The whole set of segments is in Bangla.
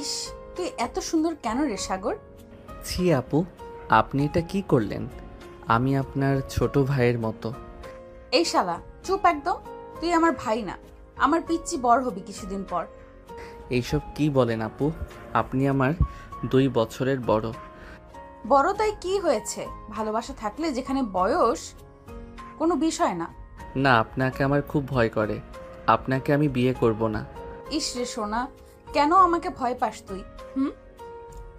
ইস, তুই এত সুন্দর কেন রে সাগর? ছি আপু, আপনি এটা কি করলেন? আমি আপনার ছোট ভাইয়ের মতো। এই শালা চুপ একদম। তুই আমার ভাই না, আমার পিচ্চি বড় হবি কিছুদিন পর। এইসব কি বলেন আপু? আপনি আমার 2 বছরের বড়। বড় তাই কি হয়েছে? ভালোবাসা থাকলে যেখানে বয়স কোনো বিষয় না। না, আপনাকে আমার খুব ভয় করে। আপনাকে আমি বিয়ে করব না। ইস রে সোনা, কেন আমাকে ভয় পাস তুই? হুম,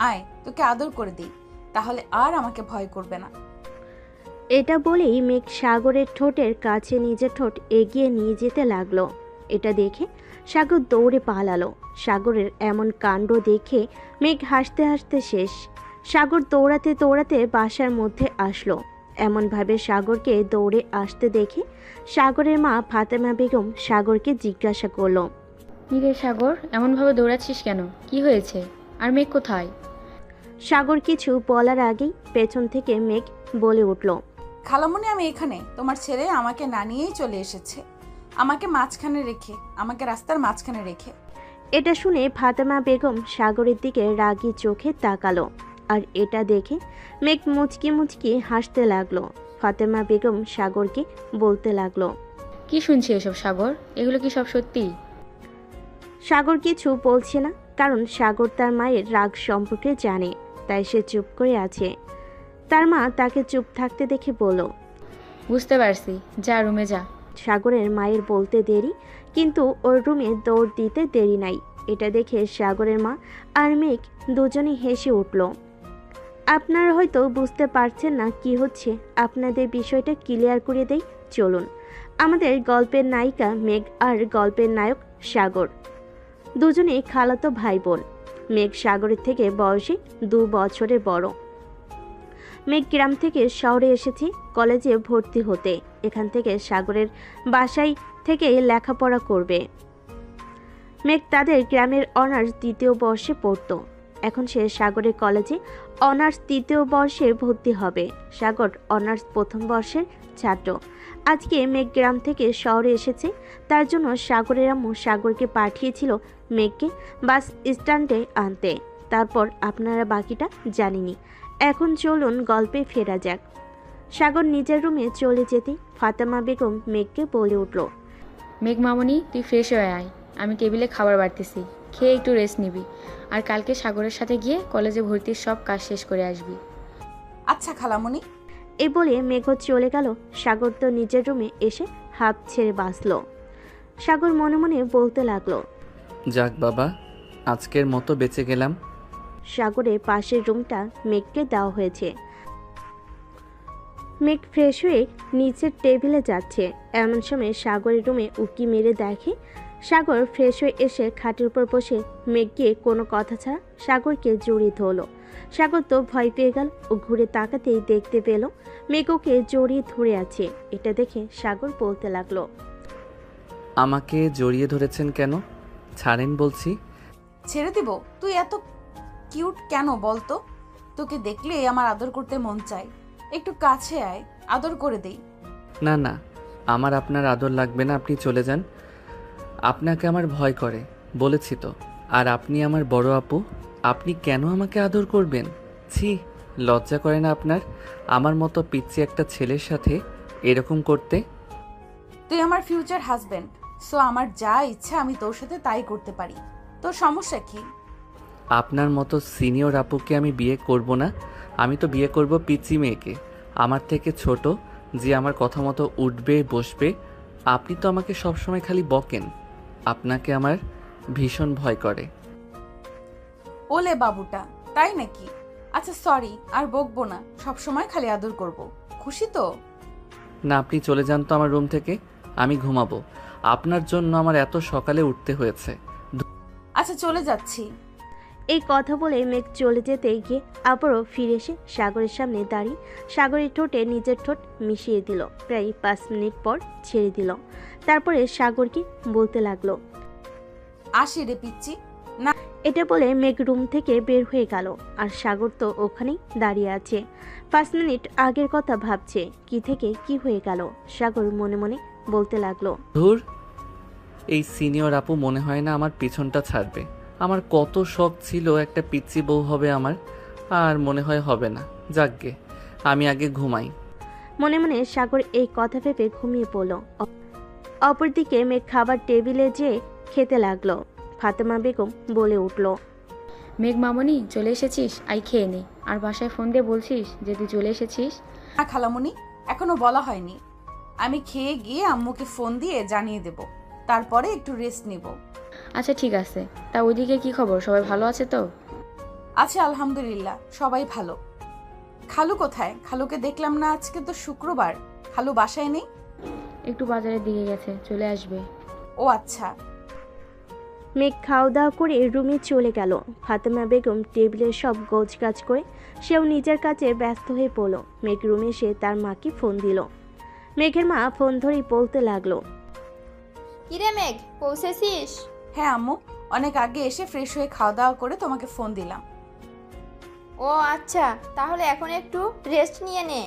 আয় তোকে আদর করে দিই, তাহলে আর আমাকে ভয় করবে না। এটা বলেই মেঘ সাগরের ঠোঁটের কাছে নিজের ঠোঁট এগিয়ে নিয়ে যেতে লাগলো। এটা দেখে সাগর দৌড়ে পালালো। সাগরের এমন কাণ্ড দেখে মেঘ হাসতে হাসতে শেষ। সাগর দৌড়াতে দৌড়াতে বাসার মধ্যে আসলো। এমনভাবে সাগরকে দৌড়ে আসতে দেখে সাগরের মা ফাতেমা বেগম সাগরকে জিজ্ঞাসা করলো, কিরে সাগর, এমনভাবে দৌড়াচ্ছিস কেন? কি হয়েছে? আর মেঘ কোথায়? সাগর কিছু বলার আগেই পেছন থেকে মেঘ বলে উঠল, খালামণি, আমি এখানে। তোমার ছেলে আমাকে না নিয়েই চলে এসেছে, আমাকে রাস্তার মাঝখানে রেখে। এটা শুনে ফাতেমা বেগম সাগরের দিকে রাগী চোখে তাকালো। আর এটা দেখে মেঘ মুচকি মুচকি হাসতে লাগলো। ফাতেমা বেগম সাগরকে বলতে লাগলো, কি শুনছি এসব সাগর? এগুলো কি সব সত্যি? সাগর কিছু বলছে না, কারণ সাগর তার মায়ের রাগ সম্পর্কে জানে, তাই সে চুপ করে আছে। তার মা তাকে চুপ থাকতে দেখে বলল, বুঝতে পারছি, যা রুমে যা। সাগরের মায়ের বলতে দেরি, কিন্তু ওর রুমে দৌড় দিতে দেরি নাই। এটা দেখে সাগরের মা আর মেঘ দুজনেই হেসে উঠল। আপনারা হয়তো বুঝতে পারছেন না কি হচ্ছে, আপনাদের বিষয়টা ক্লিয়ার করে দেই চলুন। আমাদের গল্পের নায়িকা মেঘ আর গল্পের নায়ক সাগর দুজনেই খালাতো ভাই বোন। মেঘ সাগরের থেকে বয়সে 2 বছরের বড়। মেঘ গ্রাম থেকে শহরে এসেছে কলেজে ভর্তি হতে। এখান থেকে সাগরের বাসায় থেকে লেখাপড়া করবে। মেঘ তাদের গ্রামের অনার্স 2য় বর্ষে পড়তো। এখন সে সাগরের কলেজে অনার্স 3য় বর্ষে ভর্তি হবে। সাগর অনার্স 1ম বর্ষের ছাত্র। আজকে মেঘ গ্রাম থেকে শহরে এসেছে, তার জন্য সাগরের আম্মু সাগরকে পাঠিয়েছিল মেঘকে বাস স্ট্যান্ডে আনতে। তারপর আপনারা বাকিটা জানেনই। এখন চলুন গল্পে ফেরা যাক। সাগর নিজের রুমে চলে যেতেই ফাতেমা বেগম মেঘকে বলে উঠল, মেঘ মামনি, তুই ফ্রেশ হয়ে আয়। আমি টেবিলে খাবার বাড়তেছি, খেয়ে একটু রেস্ট নিবি। আর কালকে সাগরের সাথে গিয়ে কলেজে ভর্তির সব কাজ শেষ করে আসবি। আচ্ছা খালামণি। এই বলে মেঘ চলে গেল। সাগর তো নিজের রুমে এসে হাঁপ ছেড়ে বাঁচল। সাগর মনে মনে বলতে লাগলো, যাক বাবা, আজকের মতো বেঁচে গেলাম। সাগরের পাশের রুমটা মেঘকে দেওয়া হয়েছে। মেঘ ফ্রেশ হয়ে নিচের টেবিলে যাচ্ছে। এমন সময় সাগরের রুমে উকি মেরে দেখে সাগর ফ্রেশ হয়ে এসে খাটের উপর বসে মেঘকে কোনো কথা ছাড়া সাগরকে জড়িয়ে ধরলো। সাগর তো ভয় পেয়ে গেল ও ঘুরে তাকাতেই দেখতে পেল মেঘ ওকে জড়িয়ে ধরে আছে। এটা দেখে সাগর বলতে লাগলো, আমাকে জড়িয়ে ধরেছেন কেন? ছাড়েন বলছি। ছেড়ে দিব? তুই এত কিউট কেন বলতো? তোকে দেখলে আমার আদর করতে মন চায়। একটু কাছে আয়, আদর করে দেই। না না, আমার আপনার আদর লাগবে না, আপনি চলে যান। আপনাকে আমার ভয় করে, বলেছি তো। আর আপনি আমার বড় আপু, আপনি কেন আমাকে আদর করবেন? ছি, লজ্জা করে না আপনার আমার মতো পিচ্চি একটা ছেলের সাথে এরকম করতে? তুই আমার ফিউচার হাজবেন্ড, সো আমার যা ইচ্ছা আমি তোর সাথে তাই করতে পারি। তোর সমস্যা কি? আপনার মতো সিনিয়র আপুকে আমি বিয়ে করব না। আমি তো বিয়ে করব পিচ্চি মেয়েকে, আমার থেকে ছোট, যে আমার কথা মতো উঠবে বসবে। আপনি তো আমাকে সবসময় খালি বকেন। আপনাকে আমার ভীষণ ভয় করে। ওলে বাবুটা, তাই নাকি? আচ্ছা সরি, আর বকবো না, সবসময় খালি আদর করব। খুশি তো? না, আপনি চলে যান তো আমার রুম থেকে, আমি ঘুমাবো। আপনার জন্য আমার এত সকালে উঠতে হয়েছে। আচ্ছা চলে যাচ্ছি। এই কথা বলে মেঘ চলে যেতে গিয়ে আবারও ফিরে এসে সাগরের সামনে দাঁড়িয়ে সাগরের ঠোঁটে নিজের ঠোঁট মিশিয়ে দিল। প্রায় 5 মিনিট পর ছেড়ে দিল। তারপরে সাগরকে বলতে লাগলো, আসি রে পিচ্চি। না, এটা বলে মেঘ রুম থেকে বের হয়ে গেল। আর সাগর তো ওখানেই দাঁড়িয়ে আছে। 5 মিনিট আগের কথা ভাবছে, কি থেকে কি হয়ে গেল। সাগর মনে মনে বলতে লাগলো, ধুর, এই সিনিয়র আপু মনে হয় না আমার পিছনটা ছাড়বে। আমার কত শখ ছিল একটা পিচ্চি বউ হবে আমার, আর মনে হয় হবে না। যাকগে, আমি আগে ঘুমাই। মনে মনে সাগর এই কথা ভেবে ঘুমিয়ে পড়ল। অপরদিকে মেঘ খাবার টেবিলে যেয়ে খেতে লাগলো। ফাতেমা বেগম বলে উঠল, মেঘ মামনি চলে এসেছিস, আই খেয়ে নে। আর বাসায় ফোন দিয়ে বলছিস যে তুই চলে এসেছিস? না খালামণি, এখনো বলা হয়নি। আমি খেয়ে গিয়ে আম্মুকে ফোন দিয়ে জানিয়ে দেব, তারপরে একটু রেস্ট নিব। আচ্ছা ঠিক আছে। তা ওইদিকে কি খবর, সবাই ভালো আছে তো? আছে আলহামদুলিল্লাহ, সবাই ভালো। খালু কোথায়? খালুকে দেখলাম না, আজকে তো শুক্রবার। খালু বাসায় নেই? একটু বাজারের দিকে গেছে, চলে আসবে। ও আচ্ছা। মেঘ খাওয়া দাওয়া করে রুমে চলে গেল। ফাতেমা বেগম টেবিলে সব গোছগাছ করে সেও নিজের কাজে ব্যস্ত হয়ে পড়ল। মেঘ রুমে এসে তার মাকে ফোন দিল। মেঘের মা ফোন ধরেই বলতে লাগলো, কিরে মেঘ, পৌঁছেছিস? হ্যাঁ আম্মু, অনেক আগে এসে ফ্রেশ হয়ে খাওয়া দাওয়া করে তোমাকে ফোন দিলাম। ও আচ্ছা, তাহলে এখন একটু রেস্ট নিয়ে নে।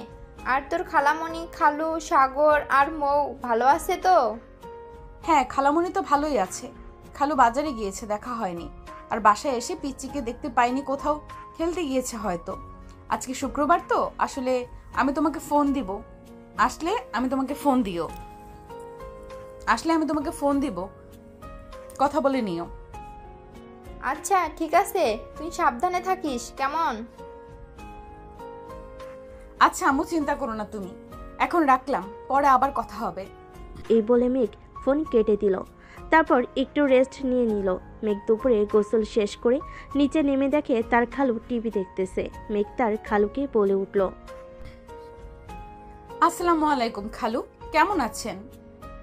আর তোর খালামণি, খালু, সাগর আর মৌ ভালো আছে তো? হ্যাঁ, খালামণি তো ভালোই আছে। খালু বাজারে গিয়েছে, দেখা হয়নি। আর বাসায় এসে পিচ্চিকে দেখতে পাইনি, কোথাও খেলতে গিয়েছে হয়তো। আজকে শুক্রবার তো, আসলে আমি তোমাকে ফোন দিব। আসলে আমি তোমাকে ফোন দিব, কথা বলে নিও। আচ্ছা ঠিক আছে, তুই সাবধানে থাকিস কেমন? আচ্ছা আম্মু, চিন্তা করো না তুমি। এখন রাখলাম, পরে আবার কথা হবে। এই বলে মেঘ ফোন কেটে দিল। তারপর একটু রেস্ট নিয়ে নিল। মেঘ দুপুরে গোসল শেষ করে নিচে নেমে দেখে তার খালু টিভি দেখতেছে। মেঘ তার খালুকে বলে উঠল, আসসালামু আলাইকুম খালু, কেমন আছেন?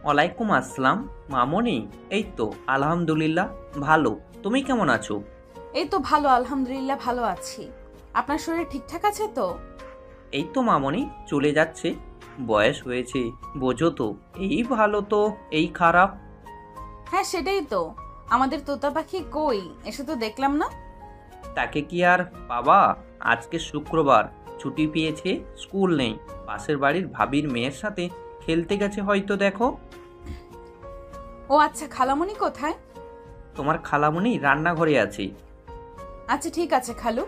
ওয়ালাইকুম আসসালাম মামনি। এই তো আলহামদুলিল্লাহ ভালো। তুমি কেমন আছো? এই তো ভালো, আলহামদুলিল্লাহ ভালো আছি। আপনার শরীর ঠিকঠাক আছে তো? এই তো মামনি চলে যাচ্ছে। বয়স হয়েছে, বোঝো তো, এই ভালো তো এই খারাপ। হ্যাঁ সেটাই তো। আমাদের তোতা পাখি কই, এসে তো দেখলাম না। তাকে কি আর বাবা, আজকে শুক্রবার, ছুটি পেয়েছে, স্কুল নেই। পাশের বাড়ির ভাবির মেয়ের সাথে খেলতে গেছে হয়তো, দেখো। ও আচ্ছা, খালামণি কোথায়? তোমার খালামণি রান্নাঘরে আছে। আচ্ছা ঠিক আছে খালু।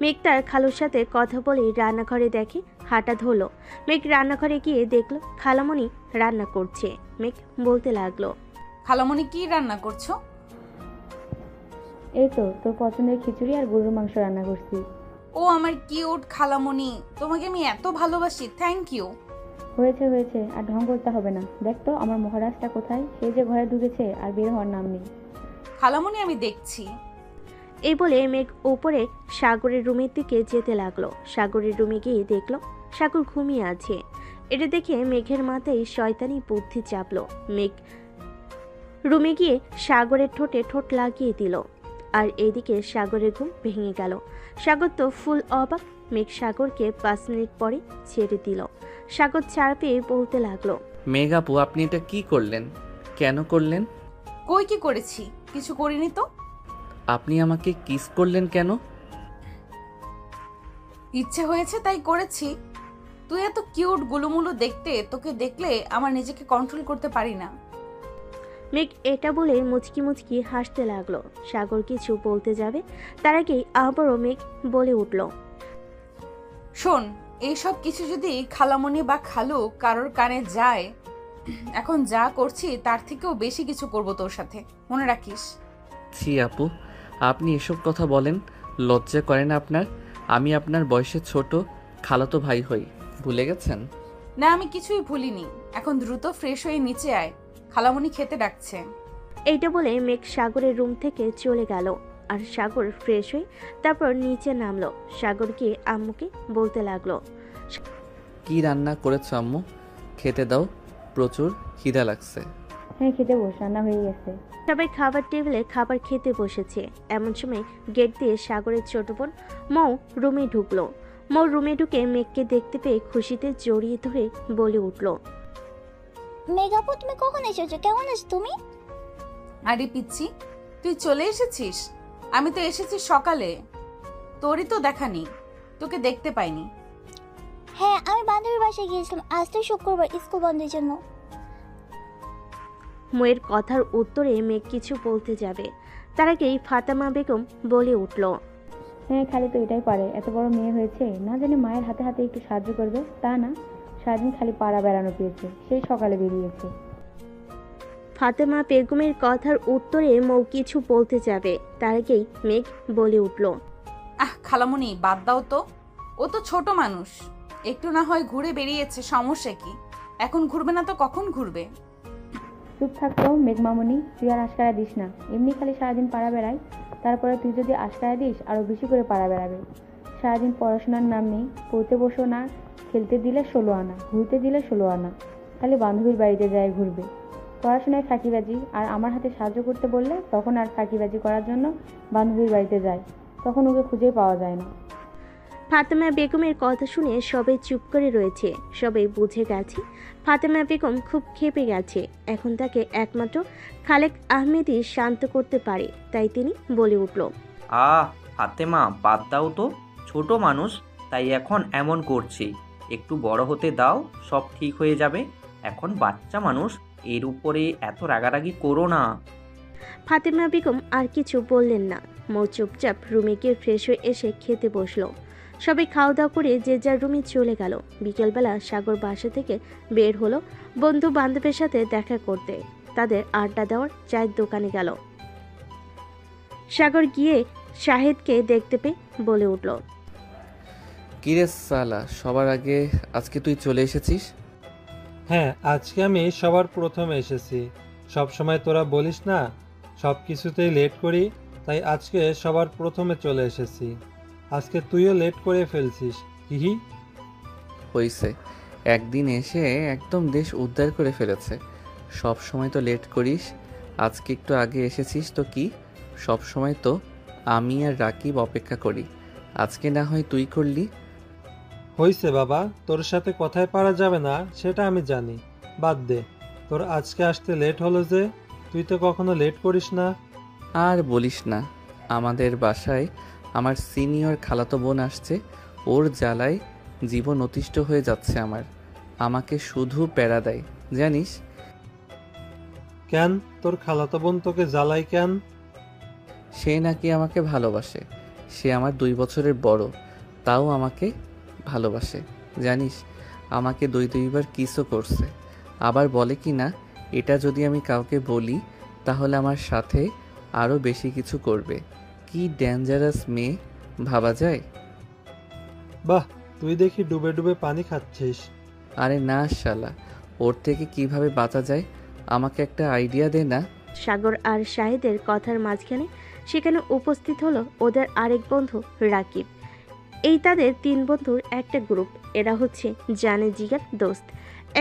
মেঘ তার খালুর সাথে কথা বলে রান্নাঘরে দেখে। হাঁটা ধরলো। মেঘ রান্নাঘরে গিয়ে দেখলো খালামণি রান্না করছে। মেঘ বলতে লাগলো, খালামণি কি রান্না করছো? এই তো তোর পছন্দের খিচুড়ি আর গরুর মাংস রান্না করছি। ও আমার কিউট খালামণি, তোমাকে আমি এত ভালোবাসি, থ্যাংক ইউ। হয়েছে হয়েছে, আর ঢং করতে হবে না। দেখ তো আমার মহারাজটা কোথায়, সে যে ঘরে ঢুকেছে আর বের হওয়ার নাম নেই। খালামণি আমি দেখছি। এই বলে মেঘ উপরে সাগরের রুমের দিকে যেতে লাগলো। সাগরের রুমে গিয়ে দেখলো সাগর ঘুমিয়ে আছে। এটা দেখে মেঘের মাথায় শয়তানি বুদ্ধি চাপলো। মেঘ রুমে গিয়ে সাগরের ঠোঁটে ঠোঁট লাগিয়ে দিল। আর এইদিকে সাগরের ঘুম ভেঙে গেল। সাগর তো ফুল অবাক। মেঘ সাগরকে 5 মিনিট পরে ছেড়ে দিল। সাগর ছাড় পেয়ে বলতে লাগলো, মেঘ আপু, আপনি এটা কি করলেন? কেন করলেন? কই কি করেছি? কিছু করিনি তো। আপনি আমাকে কিস করলেন কেন? ইচ্ছে হয়েছে তাই করেছি। তুই এত কিউট গুলুমুলু দেখতে, তোকে দেখলে আমার নিজেকে কন্ট্রোল করতে পারি না। মেঘ এটা বলে মুচকি মুচকি হাসতে লাগলো। সাগর কিছু বলতে যাবে, তার আগেই আবারও মেঘ বলে উঠল, শোন, এইসব কিছু যদি খালামণি বা খালু কারোর কানে যায়, এখন যা করছি তার থেকেও বেশি কিছু করব তোর সাথে, মনে রাখিস। ছি আপু, আপনি এসব কথা বলেন, লজ্জা করে না আপনার? আমি আপনার বয়সে ছোট, খালাতো ভাই হই, ভুলে গেছেন? না, আমি কিছুই ভুলিনি। এখন দ্রুত ফ্রেশ হয়ে নিচে আয়, খালামণি খেতে ডাকছে। এইটা বলে মেঘ সাগরের রুম থেকে চলে গেল। আর সাগর ফ্রেশ হয়ে তারপর নিচে নামলো। সাগর গিয়ে আম্মুকে বলতে লাগলো, কি রান্না করেছো আম্মু? খেতে দাও, প্রচুর খিদা লাগছে। হ্যাঁ খেতে বস, রান্না হয়ে গেছে। সবাই খাবার টেবিলে খাবার খেতে বসেছে। এমন সময় গেট দিয়ে সাগরের ছোট বোন মৌ রুমে ঢুকলো। মৌ রুমে ঢুকে মেঘকে দেখতে পেয়ে খুশিতে জড়িয়ে ধরে বলে উঠল, মেঘাপু তুমি কখন এসেছো? কেমন আছো তুমি? আরে পিচ্ছি, তুই চলে এসেছিস? আমি তো এসেছি সকালে, তোরই তো দেখা নেই, তোকে দেখতে পাইনি। হ্যাঁ, আমি বান্ধবীর বাসায় গিয়েছিলাম। আজ তো শুক্রবার, স্কুল বন্ধের জন্য। মেয়ের কথার উত্তরে মেঘ কিছু বলতে যাবে, তার আগেই ফাতেমা বেগম বলে উঠল। হ্যাঁ, খালি তো এটাই পারে, এত বড় মেয়ে হয়েছে, না জানি মায়ের হাতে হাতে একটু সাহায্য করবে, তা না, সারাদিন খালি পাড়া বেড়ানো পেয়েছে, সেই সকালে বেরিয়েছে। ফাতেমা বেগমের কথার উত্তরে মৌ কিছু বলতে যাবে, তার আগেই মেঘ বলে উঠল। খালামণি বাদ দাও তো, ও তো ছোট মানুষ, একটু না হয় ঘুরে বেরিয়েছে, সমস্যা কি? এখন ঘুরবে না তো কখন ঘুরবে? চুপ থাকতো মেঘমামনি, তুই আর আশকারা দিস না, এমনি খালি সারাদিন পাড়া বেড়াই, তারপরে তুই যদি আশকারা দিস আরও বেশি করে পাড়া বেড়াবে। সারাদিন পড়াশোনার নাম নেই, পড়তে বসো না, খেলতে দিলে 16 আনা, ঘুরতে দিলে 16 আনা, খালি বান্ধবীর বাড়িতে যায় ঘুরবে। পড়াশোনায় ফাঁকিবাজি, আর আমার হাতে সাহায্য করতে বললে তখন আর ফাঁকিবাজি করার জন্য বান্ধবীর বাড়িতে যায়, তখন ওকে খুঁজেই পাওয়া যায় না। ফাতেমা বেগমের কথা শুনে সবাই চুপ করে রয়েছে, সবাই বুঝে গেছে ফাতেমা বেগম খুব ক্ষেপে গেছে। এখন তাকে একমাত্র খালেক আহমেদই শান্ত করতে পারে, তাই তিনি বলে উঠল। ফাতেমা বাদ দাও তো, ছোট মানুষ তাই এখন এমন করছে, একটু বড় হতে দাও, সব ঠিক হয়ে যাবে। এখন বাচ্চা মানুষ, এর উপরে এত রাগারাগি করো না। ফাতেমা বেগম আর কিছু বললেন না, মৌ চুপচাপ রুমে গিয়ে ফ্রেশ হয়ে এসে খেতে বসলো। সবাই খাওয়া দাওয়া করে যে যার রুমে চলে গেল। বিকেলবেলা সাগর বাসা থেকে বের হলো বন্ধু বান্ধবের সাথে দেখা করতে, তাদের আড্ডা দেওয়ার চায়ের দোকানে গেল। সাগর গিয়ে শাহেদকে দেখতে পেয়ে বলে উঠল। কিরে সালা, সবার আগে আজকে তুই চলে এসেছিস? হ্যাঁ, আজকে আমি সবার প্রথমে এসেছি। সব সময় তোরা বলিস না সব কিছুতেই লেট করি, তাই আজকে সবার প্রথমে চলে এসেছি। আজকে তুইও লেট করে ফেলছিস, হিহি। হইছে, একদিন এসে একদম দেশ উদ্ধার করে ফেলেছে। সব সময় তো লেট করিস, আজকে একটু আগে এসেছিস তো কি? সব সময় তো আমি আর রাকিব অপেক্ষা করি, আজকে না হয় তুই করলি। হইছে বাবা, তোর সাথে কথায় পারা যাবে না সেটা আমি জানি, বাদ দে। তোর আজকে আসতে লেট হলো যে, তুই তো কখনো লেট করিস না। আর বলিস না, আমাদের বাসায় আমার সিনিয়র খালাতো বোন আসছে, ওর জ্বালায় জীবন অতিষ্ঠ হয়ে যাচ্ছে আমার। আমাকে শুধু প্যারা দেয় জানিস। কেন, তোর খালাতো বোন তোকে জ্বালাই কেন? সে নাকি আমাকে ভালোবাসে, সে আমার 2 বছরের বড়, তাও আমাকে ভালোবাসে জানিস। আমাকে 2বার কিসও করছে, আবার বলে কি না এটা যদি আমি কাউকে বলি তাহলে আমার সাথে আরও বেশি কিছু করবে। কি ডেঞ্জারাস মেয়ে ভাবা যায়। বাহ, তুই দেখি ডুবে ডুবে পানি খাচ্ছিস। আরে না শালা, ওর থেকে কিভাবে বাঁচা যায় আমাকে একটা আইডিয়া দে না। সাগর আর শাহেদের কথার মাঝখানে সেখানে উপস্থিত হলো ওদের আরেক বন্ধু রাকিব। এই তাদের 3 বন্ধুর একটা গ্রুপ, এরা হচ্ছে জানে জিগার দোস্ত,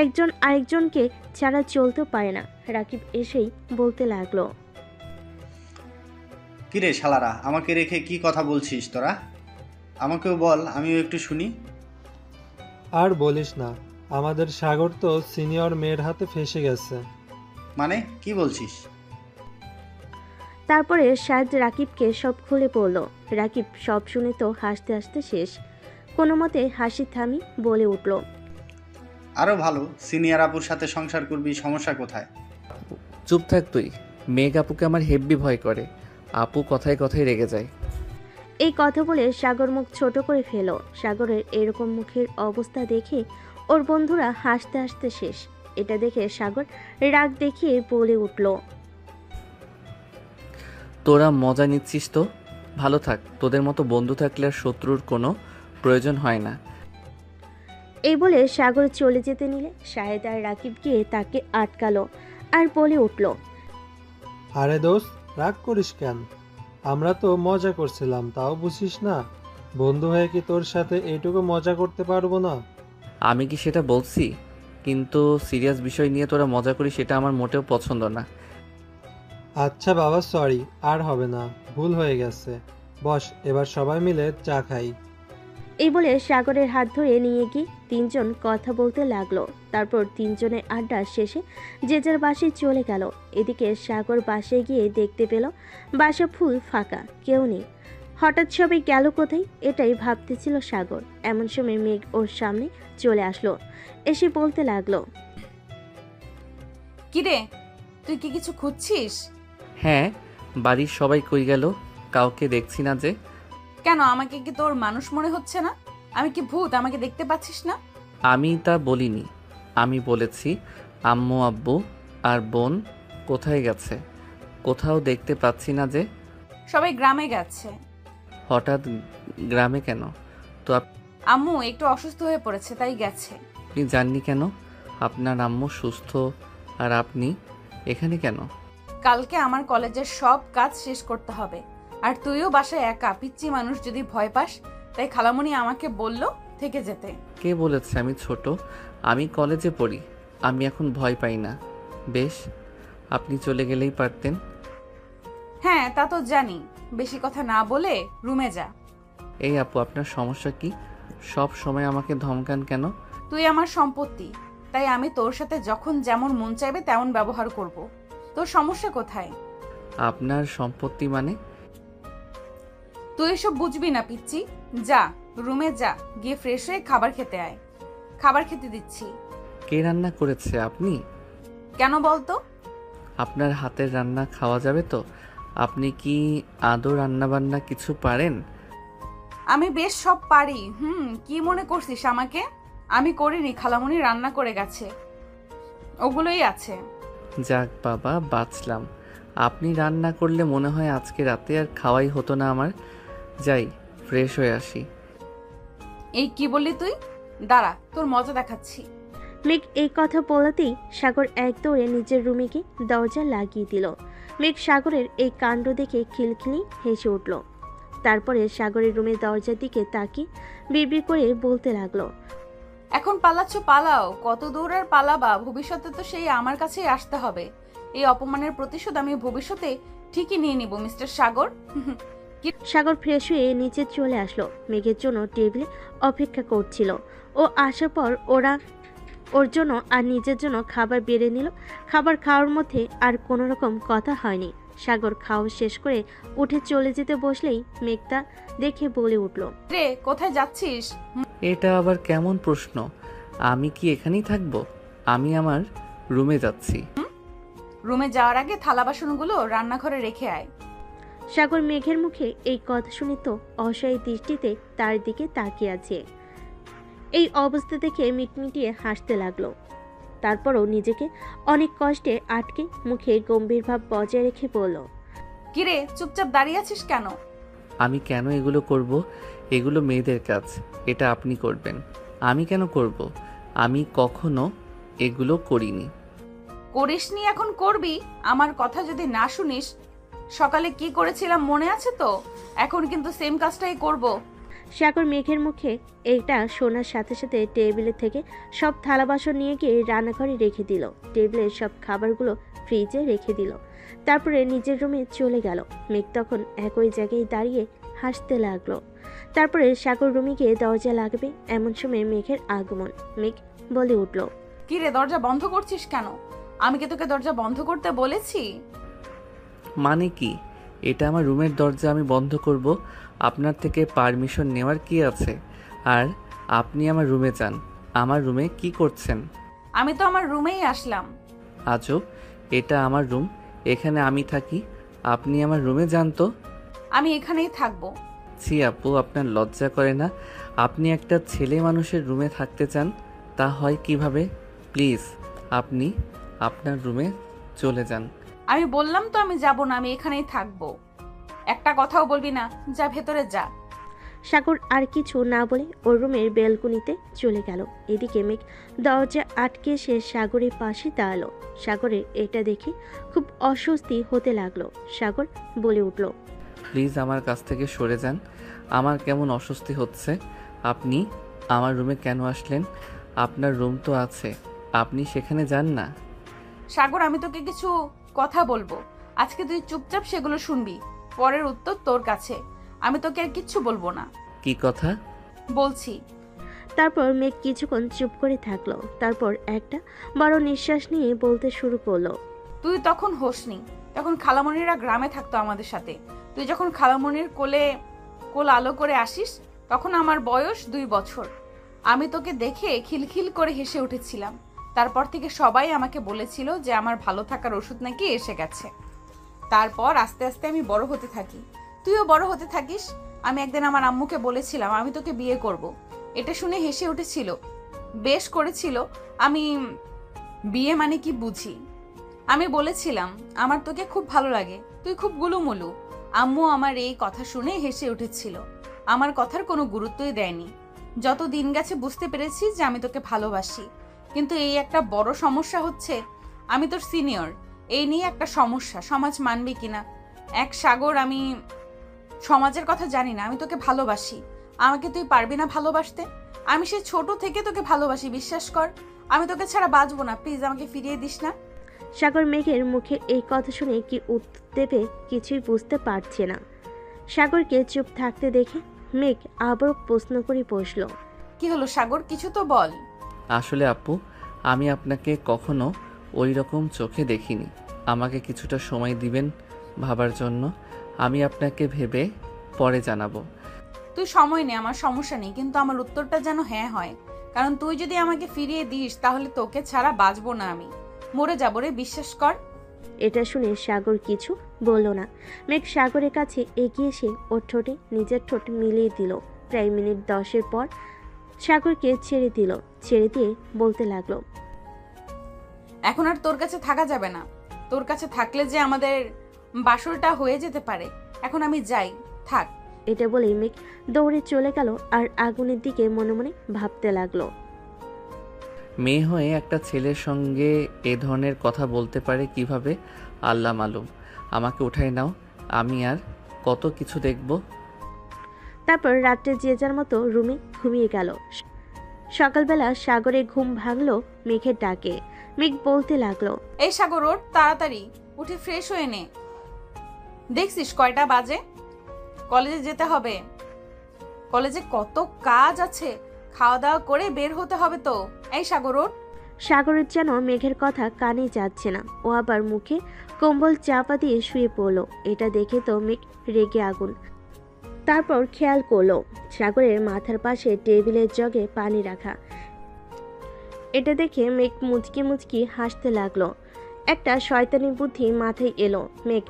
একজন আরেকজনকে ছাড়া চলতেও পারে না। রাকিব এসেই বলতে লাগলো। কিরে শালারা, আমাকে রেখে কি কথা বলছিস তোরা? আমাকেও বল, আমিও একটু শুনি। আর বলিস না, আমাদের সাগর তো সিনিয়র মেয়ের হাতে ফেসে গেছে। মানে কি বলছিস? তারপরে শাহেদ রাকিবকে সব খুলে পড়ল। রাকিব সব শুনে তো হাসতে হাসতে শেষ, কোনো মতে হাসি থামি বলে উঠল। আরও ভালো, সিনিয়র আপুর সাথে সংসার করবি, সমস্যা কোথায়? চুপ থাক তুই, মেঘ আপুকে আমার হেব্বি ভয় করে, আপু কথায় কথায় রেগে যায়। এই কথা বলে সাগর মুখ ছোট করে ফেল। সাগরের এরকম মুখের অবস্থা দেখে ওর বন্ধুরা হাসতে হাসতে শেষ। এটা দেখে সাগর রাগ দেখিয়ে বলে উঠল। তোরা মজা নিচ্ছিস তো, ভালো থাক, তোদের মতো বন্ধু থাকলে আর শত্রুর কোনো প্রয়োজন হয় না। এই বলে সাগর চলে যেতে নিলে শাহেদ আর রাকিব গিয়ে তাকে আটকালো আর বলে উঠল। আরে দোস্ত, রাগ করিস কেন? আমরা তো মজা করছিলাম, তাও বুঝিস না? বন্ধু হয়ে কি তোর সাথে এইটুকু মজা করতে পারবো না? আমি কি সেটা বলছি? কিন্তু সিরিয়াস বিষয় নিয়ে তোরা মজা করিস, সেটা আমার মোটেও পছন্দ না। আচ্ছা বাবা, সরি, আর হবে না, ভুল হয়ে গেছে। বস, এবার সবাই মিলে চা খাই। এই বলে সাগরের হাত ধরে নিয়ে গিয়ে 3জন কথা বলতে লাগলো। তারপর 3জনের আড্ডা শেষে যে যার বাসায় চলে গেল। এদিকে সাগর বাসায় গিয়ে দেখতে পেল বাসা ফুল ফাঁকা, কেউ নেই। হঠাৎ সবাই গেল কোথায়, এটাই ভাবতেছিল সাগর। এমন সময় মেঘ ওর সামনে চলে আসলো, এসে বলতে লাগলো। কিরে, তুই কি কিছু খুঁজছিস? হ্যাঁ, বাড়ির সবাই কই গেল? কাউকে দেখছি না যে। কেন, আমাকে কি তোর মানুষ মনে হচ্ছে না? আমি কি ভূত? আমাকে দেখতে পাচ্ছিস না? আমি তা বলিনি। আমি বলেছি আম্মু আব্বু আর বোন কোথায় গেছে? কোথাও দেখতে পাচ্ছি না যে। সবাই গ্রামে গেছে। হঠাৎ গ্রামে কেন? তো আম্মু একটু অসুস্থ হয়ে পড়েছে, তাই গেছে। আপনি জাননি কেন? আপনার আম্মু সুস্থ আর আপনি এখানে কেন? কালকে আমার কলেজের সব কাজ শেষ করতে হবে, আর তুইও বাসায় একা পিচ্চি মানুষ, যদি ভয় পাস। তাই খালামণি আমাকে বলল থেকে যেতে। কে বলেছে আমি ছোট? আমি কলেজে পড়ি। আমি এখন ভয় পাই না। বেশ, আপনি চলে গেলেই পারতেন। হ্যাঁ, তা তো জানি। বেশি কথা না বলে রুমে যা। এই আপু, আপনার সমস্যা কি? সব সময় আমাকে ধমকান কেন? তুই আমার সম্পত্তি, তাই আমি তোর সাথে যখন যেমন মন চাইবে তেমন ব্যবহার করব। তোর সমস্যা কোথায়? আপনার সম্পত্তি মানে? তুই এসব বুঝবি না পিচ্চি। যা, রুমে যা, গিয়ে ফ্রেশ হয়ে খাবার খেতে আয়। খাবার খেতে দিচ্ছি। কে রান্না করেছে? আপনি? কেন বলতো? আপনার হাতের রান্না খাওয়া যাবে তো? আপনি কি আদৌ রান্না বান্না কিছু পারেন? আমি বেশ সব পারি। কি মনে করছিস আমাকে? আমি করিনি, খালামণি রান্না করে গেছে, ওগুলোই আছে। যাক বাবা, বাঁচলাম। আপনি রান্না করলে মনে হয় আজকে রাতে আর খাওয়াই হতো না আমার। যাই, ফ্রেশ হয়ে আসি। এই কি বললি তুই? দাঁড়া, তোর মজা দেখাচ্ছি। মেঘ এই কথা বলতেই সাগর এক দৌড়ে নিজের রুমে গিয়ে দরজা লাগিয়ে দিল। মেঘ সাগরের এই কাণ্ড দেখে খিলখিলি হেসে উঠল। তারপরে সাগরের রুমের দরজার দিকে তাকিয়ে বিড়বিড় করে বলতে লাগলো, এখন পালাচ্ছ পালাও, কত দূর আর পালাবা? ভবিষ্যতে তো সেই আমার কাছেই আসতে হবে। এই অপমানের প্রতিশোধ আমি ভবিষ্যতে ঠিকই নিয়ে নিব, মিস্টার সাগর। সাগর ফ্রেশ হয়ে নিচে চলে আসলো। মেঘের জন্য টেবিলে অপেক্ষা করছিল। ও আসার পর ওর জন্য আর নিজের জন্য খাবার বেড়ে নিল। খাবার খাওয়ার মধ্যে আর কোনো রকম কথা হয়নি। সাগর খাওয়া শেষ করে উঠে চলে যেতে বসলেই মেঘটা দেখে বলে উঠল, রে, কোথায় যাচ্ছিস? এটা আবার কেমন প্রশ্ন? আমি কি এখানেই থাকবো? আমি আমার রুমে যাচ্ছি। রুমে যাওয়ার আগে থালা বাসনগুলো রান্নাঘরে রেখে আয়। সাগর মেঘের মুখে এই কথা শুনে তো অসহায় দৃষ্টিতে তার দিকে তাকিয়ে আছে। এই অবস্থা দেখে মিটমিটিয়ে হাসতে লাগলো। তারপরও নিজেকে অনেক কষ্টে আটকে মুখে গম্ভীর ভাব বজায় রেখে বলল, কিরে, চুপচাপ দাঁড়িয়ে আছিস কেন? আমি কেন এগুলো করব? এগুলো মেয়েদের কাজ, এটা আপনি করবেন। আমি কেন করব? আমি কখনো এগুলো করিনি। করিসনি, এখন করবি? আমার কথা যদি না শুনিস, সকালে কি করেছিলাম মনে আছে তো? এখন কিন্তু সেম কাজটাই করব। সাগর মেঘের মুখে এটা শোনার সাথে সাথে টেবিলে থেকে সব থালা বাসন নিয়ে গিয়ে রান্নাঘরে রেখে দিল। টেবিলের সব খাবারগুলো ফ্রিজে রেখে দিল। তারপরে নিজের রুমে চলে গেল। মেঘ তখন একই জায়গায় দাঁড়িয়ে হাসতে লাগলো। তারপরে সাগর রুমে গিয়ে দরজা লাগবে এমন সময় মেঘের আগমন। মেঘ বলে উঠল, কিরে, দরজা বন্ধ করছিস কেন? আমি কি তোকে দরজা বন্ধ করতে বলেছি? মানে কি? এটা আমার রুমের দরজা, আমি বন্ধ করব? আপনার থেকে পারমিশন নেওয়ার কি আছে? আর আপনি আমার রুমে যান। আমার রুমে কি করছেন? আমি তো আমার রুমেই আসলাম। আজব, এটা আমার রুম, এখানে আমি থাকি। আপনি আমার রুমে যান তো। আমি এখানেই থাকবো। ছি আপু, আপনার লজ্জা করে না? আপনি একটা ছেলে মানুষের রুমে থাকতে চান? তা হয় কিভাবে? প্লিজ আপনি আপনার রুমে চলে যান। আমি বললাম তো আমি যাব না, আমি এখানেই থাকবো। একটা কথাও বলবি না, যা ভেতরে যা। সাগর আর কিছু না বলে ওর রুমের বেলকুনিতে চলে গেল। এদিকে মেঘ দরজা আটকে সে সাগরের পাশে দাঁড়ালো। সাগরের এটা দেখে খুব অস্বস্তি হতে লাগলো। সাগর বলে উঠল, প্লিজ আমার কাছ থেকে সরে যান। আমার কেমন অস্বস্তি হচ্ছে। আপনি আমার রুমে কেন আসলেন? আপনার রুম তো আছে, আপনি সেখানে যান না। সাগর, আমি তোকে কিছু কথা বলবো। আজকে তুই চুপচাপ সেগুলো শুনবি, পরের উত্তর তোর কাছে। আমি তোকে আর কিচ্ছু বলবো না। কি কথা? বলছি। তারপর মেঘ কিছুক্ষণ চুপ করে থাকলো। তারপর একটা বড় নিঃশ্বাস নিয়ে বলতে শুরু করলো, তুই তখন হোসনি, তখন খালামণিরা গ্রামে থাকতো আমাদের সাথে। তুই যখন খালামণির কোল আলো করে আসিস, তখন আমার বয়স 2 বছর। আমি তোকে দেখে খিলখিল করে হেসে উঠেছিলাম। তারপর থেকে সবাই আমাকে বলেছিল যে আমার ভালো থাকার ওষুধ নাকি এসে গেছে। তারপর আস্তে আস্তে আমি বড় হতে থাকি, তুইও বড় হতে থাকিস। আমি একদিন আমার আম্মুকে বলেছিলাম আমি তোকে বিয়ে করব। এটা শুনে হেসে উঠেছিল, বেশ করেছিল। আমি বিয়ে মানে কি বুঝি। আমি বলেছিলাম আমার তোকে খুব ভালো লাগে, তুই খুব গুলুমুলু। আম্মু আমার এই কথা শুনে হেসে উঠেছিল, আমার কথার কোনো গুরুত্বই দেয়নি। যত দিন গেছে বুঝতে পেরেছি যে আমি তোকে ভালোবাসি, কিন্তু এই একটা বড় সমস্যা হচ্ছে আমি তোর সিনিয়র। এই নিয়ে একটা সমস্যা, সমাজ মানবে কিনা। এক সাগর, আমি সমাজের কথা জানি না, আমি তোকে ভালোবাসি। আমাকে তুই পারবি না ভালোবাসতে? আমি সেই ছোট থেকে তোকে ভালোবাসি, বিশ্বাস কর। আমি তোকে ছাড়া বাঁচবো না, প্লিজ আমাকে ফিরিয়ে দিস না। সাগর মেঘের মুখে এই কথা শুনে কি উত্তর দেবে কিছুই বুঝতে পারছে না। সাগরকে চুপ থাকতে দেখে মেঘ আবার প্রশ্ন করে বসল। কি হলো সাগর, কিছু তো বল। আসলে আপু, আমি আপনাকে কখনো ওই রকম চোখে দেখিনি। আমাকে কিছুটা সময় দিবেন ভাবার জন্য। আমি আপনাকে ভেবে পরে জানাবো। তুই সময় নে, আমার সমস্যা নেই, কিন্তু আমার উত্তরটা যেন হ্যাঁ হয়। কারণ তুই যদি আমাকে ফিরিয়ে দিস তাহলে তোকে ছাড়া বাঁচবো না, আমি মরে যাবো রে, বিশ্বাস কর। এটা শুনে সাগর কিছু বলল না। মেঘ সাগরের কাছে এগিয়ে এসে ওর ঠোঁটে নিজের ঠোঁট মিলিয়ে দিল। প্রায় মিনিট 10 পর সাগরকে ছেড়ে দিল। ছেড়ে দিয়ে বলতে লাগলো, এখন আর তোর কাছে থাকা যাবে না। তোর কাছে থাকলে যে আমাদের বাসরটা হয়ে যেতে পারে। এখন আমি যাই, থাক। এটা বলেই মেঘ দৌড়ে চলে গেল আর আগুনের দিকে মনে মনে ভাবতে লাগলো। মেয়ে হয়ে একটা ছেলের সঙ্গে এ ধরনের কথা বলতে পারে কিভাবে, আল্লাহ মালুম। আমাকে উঠাই নাও, আমি আর কত কিছু দেখব। তারপর রাত্রে যে যার মতো রুমে ঘুমিয়ে গেল। সকালবেলা সাগরে ঘুম ভাঙলো মেঘের ডাকে। মেঘ বলতে লাগলো, এই সাগর ওঠ, তাড়াতাড়ি উঠে ফ্রেশ হয়ে নে। দেখছিস কয়টা বাজে? কলেজে যেতে হবে। কলেজে কত কাজ আছে, খাওয়া দাওয়া করে বের হতে হবে তো। এই সাগর ওঠ। সাগরের যেন মেঘের কথা কানে যাচ্ছে না। ও আবার মুখে কম্বল চাপা দিয়ে শুয়ে পড়লো। এটা দেখে তো মেঘ রেগে আগুন। তারপর খেয়াল করলো সাগরের মাথার পাশে টেবিলের জগে পানি রাখা। এটা দেখে মেঘ মুচকি মুচকি হাসতে লাগলো। একটা শয়তানি বুদ্ধি মাথায় এলো। মেঘ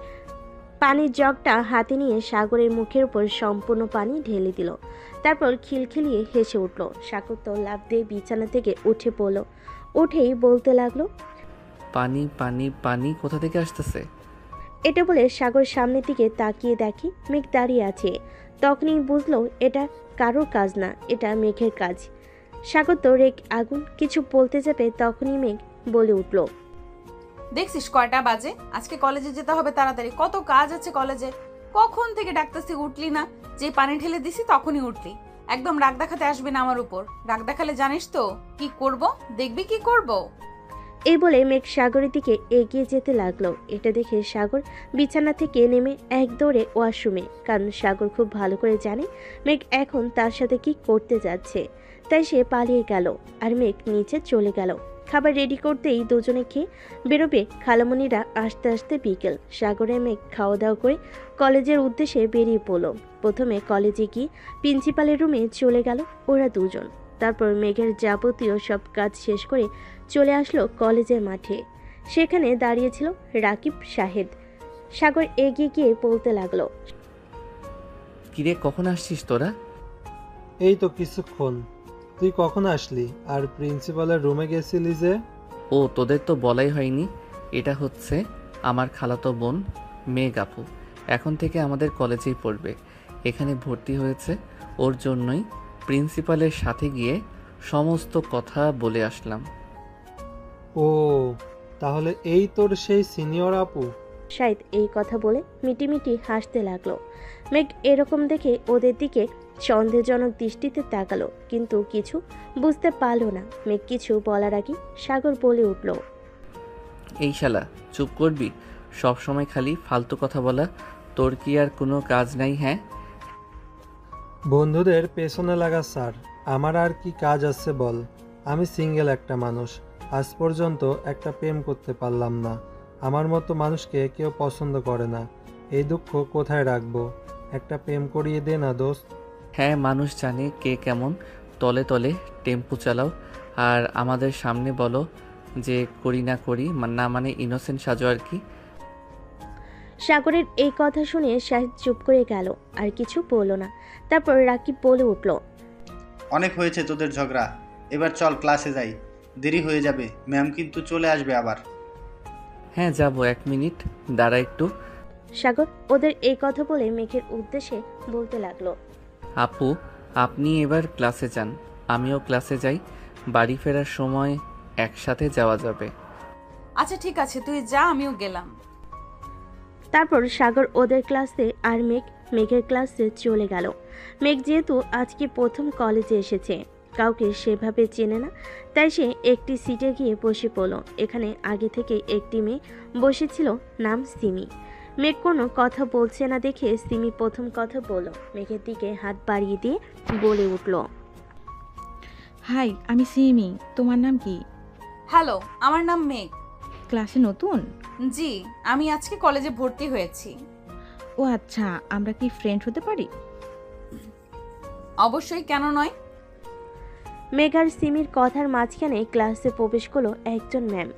পানির জগটা হাতে নিয়ে সাগরের মুখের উপর সম্পূর্ণ পানি ঢেলে দিল। তারপর খিলখিলিয়ে হেসে উঠল। সাগর তো লাফ দিয়ে বিছানা থেকে উঠে পড়ল। উঠেই বলতে লাগলো, পানি পানি পানি কোথা থেকে আসতেছে? এটা বলে সাগর সামনের দিকে তাকিয়ে দেখি মেঘ দাঁড়িয়ে আছে। তখনই বুঝলো এটা কারোর কাজ না, এটা মেঘের কাজ। সাগর তো রেগ আগুন, কিছু বলতে যাবে তখনই মেঘ বলে উঠল, দেখছিস কয়টা বাজে? আজকে কলেজে যেতে হবে তাড়াতাড়ি, কত কাজ আছে কলেজে। কখন থেকে ডাকতেছি উঠলি না, যে পানি ঢেলে দিছি তখনই উঠলি। একদম রাগ দেখাতে আসবি না আমার উপর। রাগ দেখালে জানিস তো কি করব, দেখবি কি করব। এই বলে মেঘ সাগরের দিকে এগিয়ে যেতে লাগলো। এটা দেখে সাগর বিছানা থেকে নেমে এক দৌড়ে ওয়াশরুমে, কারণ সাগর খুব ভালো করে জানে মেঘ এখন তার সাথে কি করতে যাচ্ছে। তাই সে পালিয়ে গেল আর মেঘ নিচে চলে গেল। খাবার রেডি করতেই দুজনে খেয়ে বেরোবে। খালামণিরা আস্তে আস্তে বিকেল। সাগরে মেঘ খাওয়া দাওয়া করে কলেজের উদ্দেশ্যে বেরিয়ে পড়ল। প্রথমে কলেজে গিয়ে প্রিন্সিপালের রুমে চলে গেল ওরা দুজন। তারপর মেঘের যাবতীয় সব কাজ শেষ করে চলে আসলো কলেজের মাঠে। সেখানে দাঁড়িয়েছিল রাকিব সাহেদ। সাগর এগিয়ে গিয়ে বলতে লাগলো, কিরে, কখন আসছিস তোরা? এই তো কিছুক্ষণ। তুই কখন আসলি? আর প্রিন্সিপালের রুমে গেছিলি যে? ও, তোদের তো বলাই হয়নি। এটা হচ্ছে আমার খালাতো বোন মেঘ আপু। এখন থেকে আমাদের কলেজেই পড়বে। এখানে ভর্তি হয়েছে, ওর জন্যই প্রিন্সিপালের সাথে গিয়ে সমস্ত কথা বলে আসলাম। ও, তাহলে এই তোর সেই সিনিয়র আপু? শাহিদ এই কথা বলে মিটিমিটি হাসতে লাগলো। মেঘ এরকম দেখে ওদের দিকে সন্দেহজনক দৃষ্টিতে তাকালো, কিন্তু কিছু বুঝতে পারলো না। মেঘ কিছু বলার আগে সাগর বলে উঠল, এই শালা, চুপ করবি? সব সময় খালি ফালতু কথা বলা। তোর কি আর কোনো কাজ নাই? হ্যাঁ, বন্ধুদের পেছনে লাগা স্যার। আমার আর কি কাজ আছে বল? আমি সিঙ্গেল একটা মানুষ, আজ পর্যন্ত একটা প্রেম করতে পারলাম না। আমার মতো মানুষকে কেউ পছন্দ করে না। এই দুঃখ কোথায় রাখবো? একটা প্রেম করিয়ে দে না দোস্ত। হ্যাঁ, মানুষ জানে কে কেমন। তলে তলে টেম্পু চালাও আর আমাদের সামনে বলো যে করি না করি না মানে ইনোসেন্ট সাজো আর কি। সাগরের এই কথা শুনে শাহিদ চুপ করে গেল, আর কিছু বলল না। তারপর রাকিব বলে উঠল, অনেক হয়েছে তোদের ঝগড়া, এবার চল ক্লাসে যাই, দেরি হয়ে যাবে, ম্যাম কিন্তু চলে আসবে আবার। হ্যাঁ যাবো, 1 মিনিট দাঁড়া একটু। সাগর ওদের এই কথা বলে মেঘের উদ্দেশ্যে বলতে লাগলো, আপু আপনি এবার ক্লাসে যান, আমিও ক্লাসে যাই, বাড়ি ফেরার সময় একসাথে যাওয়া যাবে। আচ্ছা ঠিক আছে, তুই যা, আমিও গেলাম। তারপর সাগর ওদের ক্লাসে আর মেঘের ক্লাসে চলে গেল। মেঘ যেহেতু আজকে প্রথম কলেজে এসেছে, কাউকে সেভাবে চেনে না, তাই সে একটি সিটে গিয়ে বসে পড়ল। এখানে আগে থেকে একটি মেয়ে বসেছিল, নাম সিমি। মেঘ কোনো কথা বলছে না দেখে সিমি প্রথম কথা বলল, মেঘের দিকে হাত বাড়িয়ে দিয়ে বলে উঠল, হাই, আমি সিমি। তোমার নাম কি? হ্যালো, আমার নাম মেঘ। ক্লাসে নতুন? জি, আমি আজকে কলেজে ভর্তি হয়েছি। ও আচ্ছা, আমরা কি ফ্রেন্ড হতে পারি? অবশ্যই, কেন নয়। মেঘ আর সিমির কথার মাঝখানে ক্লাসে প্রবেশ করলো একজন ম্যাম।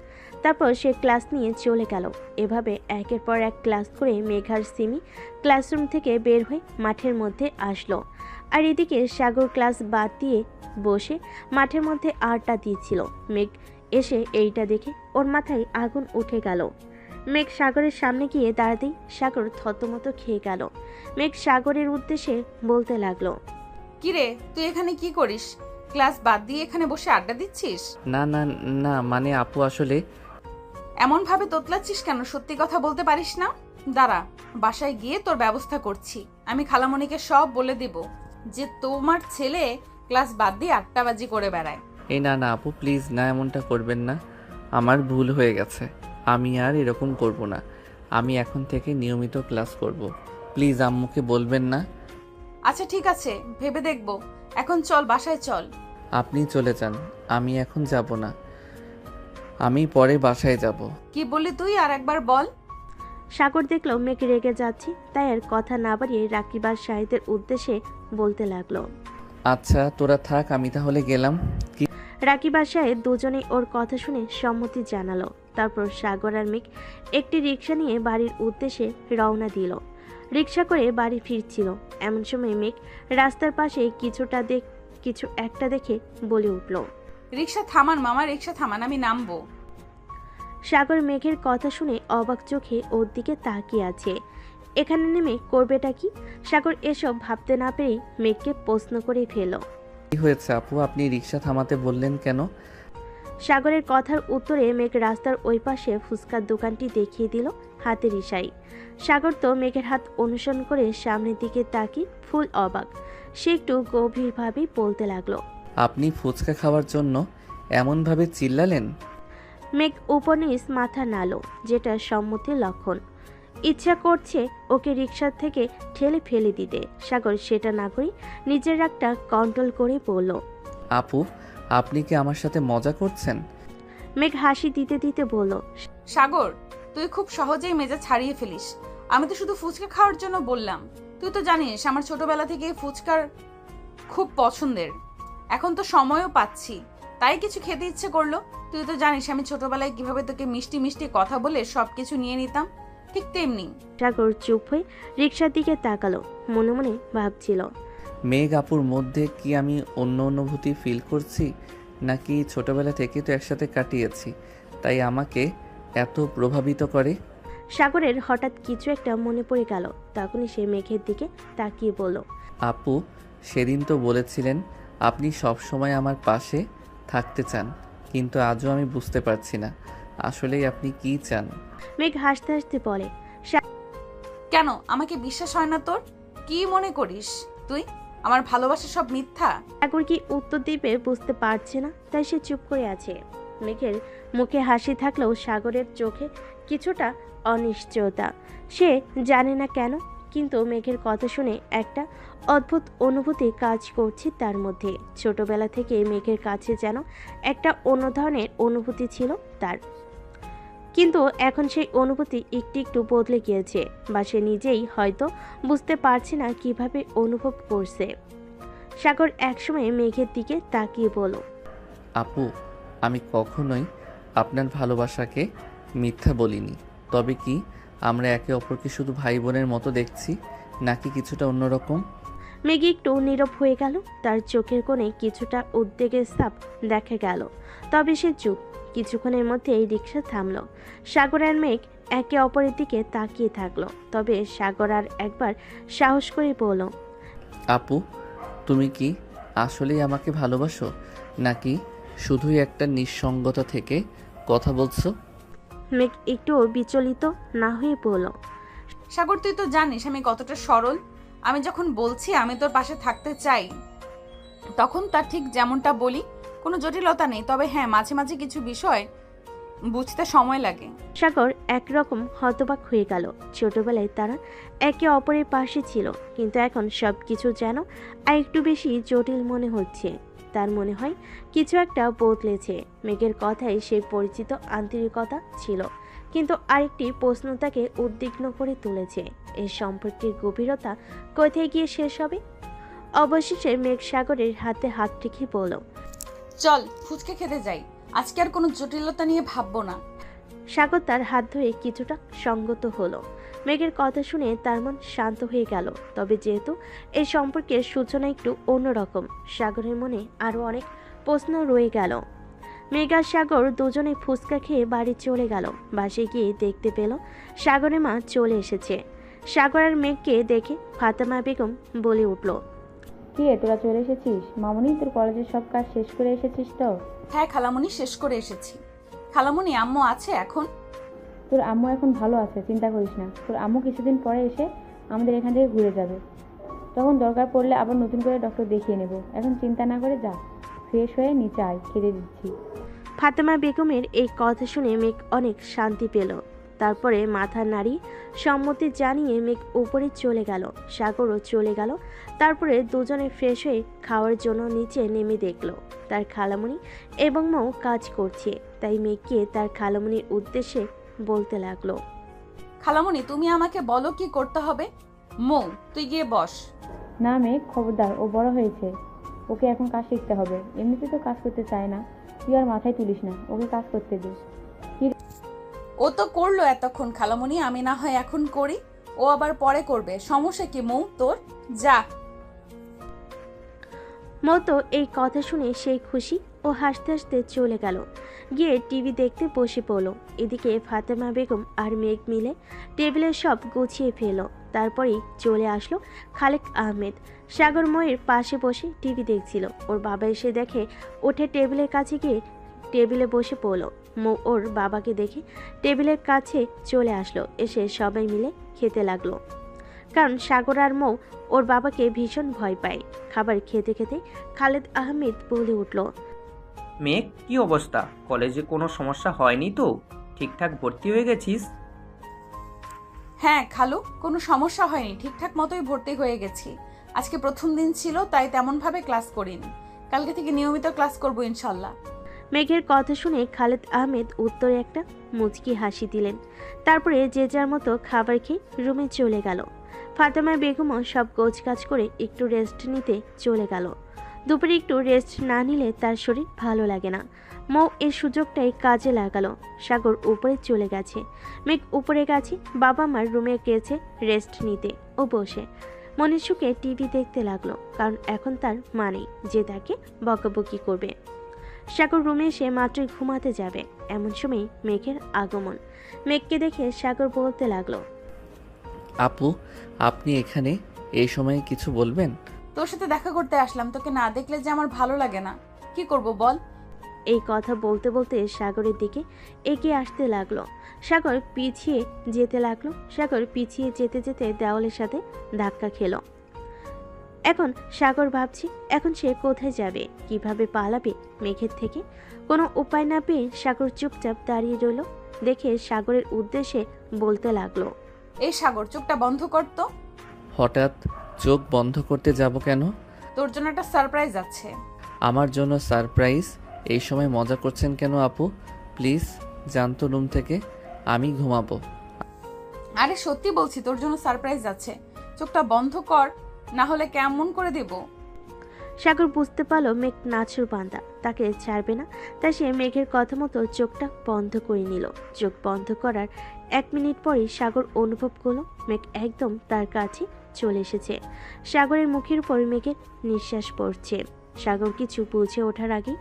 তারপর সে ক্লাস নিয়ে চলে গেল। এভাবে একের পর এক ক্লাস করে মেঘ আর সিমি ক্লাসরুম থেকে বের হয়ে মাঠের মধ্যে আসলো। আর এদিকে সাগর ক্লাস বাদ দিয়ে বসে মাঠের মধ্যে আড্ডা দিয়েছিল। মেঘ এসে এইটা দেখে ওর মাথায় আগুন উঠে গেল। মেঘ সাগরের সামনে গিয়ে দাঁড়াতেই সাগর থতমত খেয়ে গেল। মেঘ সাগরের উদ্দেশ্যে বলতে লাগলো, কিরে, তুই এখানে কি করিস? ক্লাস বাদ দিয়ে এখানে বসে আড্ডা দিচ্ছিস? না না না, মানে আপু আসলে। এমন ভাবে তোতলাচ্ছিস কেন? সত্যি কথা বলতে পারিস না? দাঁড়া, বাসায় গিয়ে তোর ব্যবস্থা করছি। আমি খালামণিকে সব বলে দেব যে তোমার ছেলে ক্লাস বাদ দিয়ে আড্ডাবাজি করে বেড়ায়। এই না না আপু, প্লিজ না, এমনটা করবেন না, আমার ভুল হয়ে গেছে, আমি আর এরকম করব না, আমি এখন থেকে নিয়মিত ক্লাস করব, প্লিজ আম্মুকে বলবেন না। আচ্ছা ঠিক আছে, ভেবে দেখব। এখন চল, বাসায় চল। আপনি চলে যান, আমি এখন যাব না, আমি পরে বাসায় যাব। কি বললি তুই? আর একবার বল। সাগর দেখলো মেঘ রেগে যাচ্ছে, তাই আর কথা না বাড়িয়ে রাকিব আর শাহিদের উদ্দেশ্যে বলতে লাগলো, আচ্ছা তোরা থাক, আমি তাহলে গেলাম। রাকিব আর শাহিদ দুজনেই ওর কথা শুনে সম্মতি জানালো। তারপর সাগর আর মেঘ একটি রিক্সা নিয়ে বাড়ির উদ্দেশ্যে রওনা দিল। রিক্সা করে বাড়ি ফিরছিল, এমন সময় মেঘ রাস্তার পাশে কিছু একটা দেখে বলে উঠল, রিক্সা থামান মামা, রিক্সা থামান, আমি নামবো। সাগর মেঘের কথা শুনে অবাক চোখে ওর দিকে তাকিয়ে আছে। এখানে নেমে করবেটা কি? সাগর এসব ভাবতে না পেরেই মেঘকে প্রশ্ন করে ফেল। কি হয়েছে আপু, আপনি রিক্সা থামাতে বললেন কেন? সাগরের কথার উত্তরে মেঘ রাস্তার ওই পাশে ফুচকার দোকানটি দেখিয়ে দিল হাতের ইশারায়। সাগর তো মেঘের হাত অনুসরণ করে সামনের দিকে তাকিয়ে ফুল অবাক। সে একটু গভীরভাবেই বলতে লাগলো, আপনি ফুচকা খাওয়ার জন্য এমনভাবে চিল্লালেন? মেঘ উপনিস মাথা নাড়ল, যেটা সম্মতির লক্ষণ। ইচ্ছা করছে ওকে রিকশা থেকে ঠেলে ফেলে দিতে। সাগর সেটা না করে নিজের রাগটা কন্ট্রোল করে বলল, আপু আপনি কি আমার সাথে মজা করছেন? মেঘ হাসি দিতে দিতে বলল, সাগর, তুই খুব সহজেই মেজাজ ছাড়িয়ে ফেলিস। আমি তো শুধু ফুচকা খাওয়ার জন্য বললাম। তুই তো জানিস আমার ছোটবেলা থেকে ফুচকার খুব পছন্দের। এখন তো সময়ও পাচ্ছি, তাই কিছু খেতে ইচ্ছে করলো। তুই তো জানিস আমি ছোটবেলায় কিভাবে তোকে মিষ্টি মিষ্টি কথা বলে সবকিছু নিয়ে নিতাম, ঠিক তেমনি। সাগর চুপ হয়ে রিকশার দিকে তাকালো, মনে মনে ভাবছিল, মেঘ আপুর মধ্যে কি আমি অন্য অনুভূতি ফিল করছি, নাকি ছোটবেলা থেকে তো একসাথে কাটিয়েছি তাই আমাকে এত প্রভাবিত করে? সাগরের হঠাৎ কিছু একটা মনে পড়ে গেল। তখনই সে মেঘের দিকে তাকিয়ে বলল, আপু সেদিন তো বলেছিলেন আপনি সব সময় আমার পাশে থাকতে চান, কিন্তু আজও আমি বুঝতে পারছি না আসলেই আপনি কি চান। মেঘ হাসতে হাসতে বলে, কেন আমাকে বিশ্বাস হয় না তোর? কি মনে করিস তুই আমার ভালোবাসা সব মিথ্যা? সাগর কি উত্তর দিবে বুঝতে পারছে না, তাই সে চুপ করে আছে। মেঘের মুখে হাসি থাকলেও সাগরের চোখে কিছুটা অনিশ্চয়তা। সে জানে না কেন, কিন্তু মেঘের কথা শুনে একটা অদ্ভুত অনুভূতি কাজ করছে তার মধ্যে। ছোটবেলা থেকে মেঘের কাছে যেন একটা অন্য ধরনের অনুভূতি ছিল তার, কিন্তু এখন সেই অনুভূতি একটু একটু বদলে গিয়েছে, বা সে নিজেই হয়তো বুঝতে পারছে না কিভাবে অনুভব করছে। সাগর একসময় মেঘের দিকে তাকিয়ে বলল, আপু আমি কখনোই আপনার ভালোবাসাকে মিথ্যা বলিনি। তবে কি আমরা একে অপরকে শুধু ভাই বোনের মতো দেখছি, নাকি কিছুটা অন্যরকম? মেঘ একটু নীরব হয়ে গেল। তার চোখের কোণে কিছুটা উদ্বেগের ছাপ দেখা গেল, তবে সে চুপ। কিছুক্ষণের মধ্যেই রিক্সা থামলো। সাগর আর মেঘ একে অপরের দিকে তাকিয়ে থাকলো। তবে সাগর আর একবার সাহস করে বলল, আপু, তুমি কি আসলেই আমাকে ভালোবাসো, নাকি শুধুই একটা নিঃসঙ্গতা থেকে কথা বলছো? মেঘ একটু বিচলিত না হয়ে বলল, সাগর, তুই তো জানিস আমি কতটা সরল। আমি যখন বলছি আমি তোর পাশে থাকতে চাই, তখন তার ঠিক যেমনটা বলি, কোনো জটিলতা নেই। তবে হ্যাঁ, মাঝে মাঝে কিছু বিষয় বুঝতে সময় লাগে। সাগর একরকম হতবাক হয়ে গেল। ছোটবেলায় তারা একে অপরের পাশে ছিল, কিন্তু এখন সবকিছু যেন আর একটু বেশি জটিল মনে হচ্ছে। তার মনে হয় কিছু একটা বদলেছে। মেঘের কথায় সেই পরিচিত আন্তরিকতা ছিল, কিন্তু আরেকটি প্রশ্ন তাকে উদ্বিগ্ন করে তুলেছে। এই সম্পর্কের গভীরতা কোথায় গিয়ে শেষ হবে? অবশেষে মেঘ সাগরের হাতে হাত রেখে বলল, চল ফুচকা খেতে যাই, আজকে আর কোনো জটিলতা নিয়ে ভাববো না। সাগর তার হাত ধরে কিছুটা সঙ্গত হলো। মেঘের কথা শুনে তার মন শান্ত হয়ে গেল। তবে যেহেতু এই সম্পর্কের সূচনা একটু অন্যরকম, সাগরের মনে আরও অনেক প্রশ্ন রয়ে গেল। মেঘ আর সাগর দুজনে ফুচকা খেয়ে বাড়ি চলে গেল। বাসে গিয়ে দেখতে পেল সাগরের মা চলে এসেছে। সাগর আর মেঘকে দেখে ফাতেমা বেগম বলে উঠল, কি রে, তোরা চলে এসেছিস? মামুনি, তোর কলেজের সব কাজ শেষ করে এসেছিস তো? হ্যাঁ খালামণি, শেষ করে এসেছি। খালামণি, আম্মু আছে এখন? তোর আম্মু এখন ভালো আছে, চিন্তা করিস না। তোর আম্মু কিছুদিন পরে এসে আমাদের এখান থেকে ঘুরে যাবে। তখন দরকার পড়লে আবার নতুন করে ডক্টর দেখিয়ে নেব। এখন চিন্তা না করে যা, ফ্রেশ হয়ে নিচে আয়, খেতে দিচ্ছি। ফাতেমা বেগমের এই কথা শুনে মেঘ অনেক শান্তি পেল। তারপরে মাথা নাড়ি সম্মতি জানিয়ে মেঘ উপরে চলে গেল। সাগরও চলে গেল। তারপরে দুজনে ফ্রেশ হয়ে খাওয়ার জন্য নিচে নেমে দেখলো তার খালামণি এবং মৌ কাজ করছে। তাই মেঘকে তার খালামণির উদ্দেশ্যে বলতে লাগলো, খালামণি, তুমি আমাকে বলো কি করতে হবে। মৌ, তুই গিয়ে বস। না মেঘ, খবরদার, ও বড় হয়েছে, ওকে এখন কাজ শিখতে হবে। এমনিতে তো কাজ করতে চায় না, তুই আর মাথায় তুলিস না, ওকে কাজ করতে দে। ও তো করলো এতক্ষণ খালামণি, আমি না হয় এখন করি, ও আবার পরে করবে। সমস্যা কি মৌ তোর? যা। মৌ তো এই কথা শুনে সেই খুশি ও হাসতে হাসতে চলে গেল। গিয়ে টিভি দেখতে বসে পড়ল। এদিকে ফাতেমা বেগম আর মেঘ মিলে টেবিলের সব গুছিয়ে ফেলো। তারপরেই চলে আসলো খালেক আহমেদ। সাগর ময়ের পাশে বসে টিভি দেখছিল। ওর বাবা এসে দেখে, উঠে টেবিলের কাছে গিয়ে টেবিলে বসে পড়ল। মৌ ওর বাবাকে দেখে টেবিলের কাছে চলে আসলো। এসে সবাই মিলে খেতে লাগলো, কারণ সাগর আর মৌ ওর বাবাকে ভীষণ ভয় পায়। খাবার খেতে খেতে খালেদ আহমেদ বলে উঠল, মেঘ, কি অবস্থা? কলেজে কোনো সমস্যা হয়নি তো? ঠিকঠাক ভর্তি হয়ে গেছিস? হ্যাঁ খালু, কোনো সমস্যা হয়নি, ঠিকঠাক মতোই ভর্তি হয়ে গেছি। আজকে প্রথম দিন ছিল, তাই তেমনভাবে ক্লাস করিনি। কালকে থেকে নিয়মিত ক্লাস করব ইনশাল্লাহ। মেঘের কথা শুনে খালেদ আহমেদ উত্তরে একটা মুচকি হাসি দিলেন। তারপরে যে যার মতো খাবার খেয়ে রুমে চলে গেল। ফাতেমা বেগমও সব গোছগাছ করে একটু রেস্ট নিতে চলে গেল। দুপুরে একটু রেস্ট না নিলে তার শরীর ভালো লাগে না। মৌ এই সুযোগটাই কাজে লাগালো। সাগর উপরে চলে গেছে, মেঘ উপরে গেছে বাবা মার রুমে গেছে রেস্ট নিতে। ও বসে মনের সুখে টিভি দেখতে লাগলো, কারণ এখন তার মা নেই যে তাকে বকাবকি করবে। সাগর রুমে এসে মাত্রই ঘুমাতে যাবে, এমন সময় মেঘের আগমন। মেঘকে দেখে সাগর বলতে লাগলো, আপু, আপনি এখানে এই সময়ে কিছু বলবেন? তোর সাথে দেখা করতে আসলাম, তোকে না দেখলে যে আমার ভালো লাগে না। কি করব বল? এই কথা বলতে বলতে সাগরের দিকে এগিয়ে আসতে লাগলো। সাগর পিছিয়ে যেতে লাগলো। সাগর পিছিয়ে যেতে যেতে দেওয়ালের সাথে ধাক্কা খেলো। এখন সাগর ভাবছে, এখন সে কোথায় যাবে, কিভাবে পালাবে মেঘের থেকে। কোনো উপায় না পেয়ে সাগর চুপচাপ দাঁড়িয়ে রইল। দেখে সাগরের উদ্দেশ্যে বলতে লাগলো, এই সাগর, চোখটা বন্ধ কর তো। হঠাৎ চোখ বন্ধ করতে যাব কেন? তোর জন্য একটা সারপ্রাইজ আছে। আমার জন্য সারপ্রাইজ? এই সময় মজা করছেন কেন আপু? প্লিজ জানতো রুম থেকে, আমি ঘুমাবো। আরে সত্যি বলছি, তোর জন্য সারপ্রাইজ আছে। চোখটা বন্ধ কর, না হলে কেমন করে দেব। সাগর বুঝতে পারলো মেঘ নাছুর বান্দা, তাকে ছাড়বে না। তাই সে মেঘের কথা মতো চোখটা বন্ধ করে নিল। চোখ বন্ধ করার 1 মিনিট পরই সাগর অনুভব করলো মেঘ একদম তার কাছে চলে এসেছে। সাগরের মুখের উপর মেঘের নিঃশ্বাস পড়ছে। সাগর কিছু বুঝে ওঠার আগেই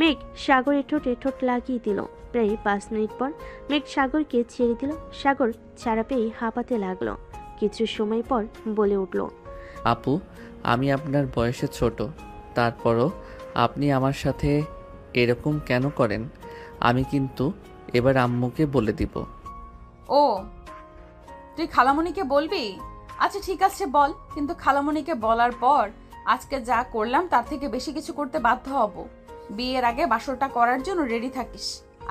মেঘ সাগরের ঠোঁটে ঠোঁট লাগিয়ে দিল। প্রায় 5 মিনিট পর মেঘ সাগরকে ছেড়ে দিল। সাগর ছাড়া পেয়ে হাঁপাতে লাগলো। কিছু সময় পর বলে উঠল, আপু, আমি আপনার বয়সে ছোট, তারপরও আপনি আমার সাথে এরকম কেন করেন? আমি কিন্তু এবার আম্মুকে বলে দিব। ও, তুই খালামণিকে বলবি? আচ্ছা ঠিক আছে বল, কিন্তু খালামণিকে বলার পর আজকে যা করলাম তার থেকে বেশি কিছু করতে বাধ্য হব। বিয়ের আগে বাসরটা করার জন্য রেডি থাকিস।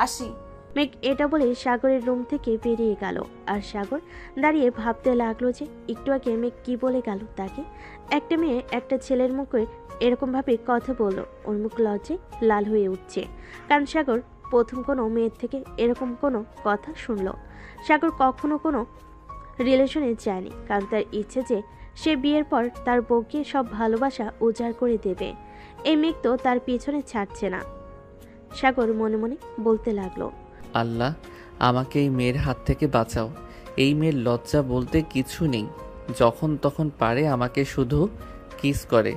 আসি। মেঘ এটা বলে সাগরের রুম থেকে বেরিয়ে গেল। আর সাগর দাঁড়িয়ে ভাবতে লাগলো যে একটু আগে মেঘ কি বলে গেল তাকে। একটা মেয়ে একটা ছেলের মুখে এরকমভাবে কথা বললো, ওর মুখ লজ্জায় লাল হয়ে উঠছে। কারণ সাগর প্রথম কোনো মেয়ের থেকে এরকম কোনো কথা শুনলো। সাগর কখনো কোনো রিলেশনে যায়নি, কারণ তার ইচ্ছে যে সে বিয়ের পর তার বউকে সব ভালোবাসা উজাড় করে দেবে। এই মেঘ তো তার পিছনে ছাড়ছে না। সাগর মনে মনে বলতে লাগলো, আল্লাহ, আমাকে এই মেয়ের হাত থেকে বাঁচাও। এই মেয়ের লজ্জা বলতে কিছু নেই, যখন তখন পারে আমাকে শুধু কিস করে।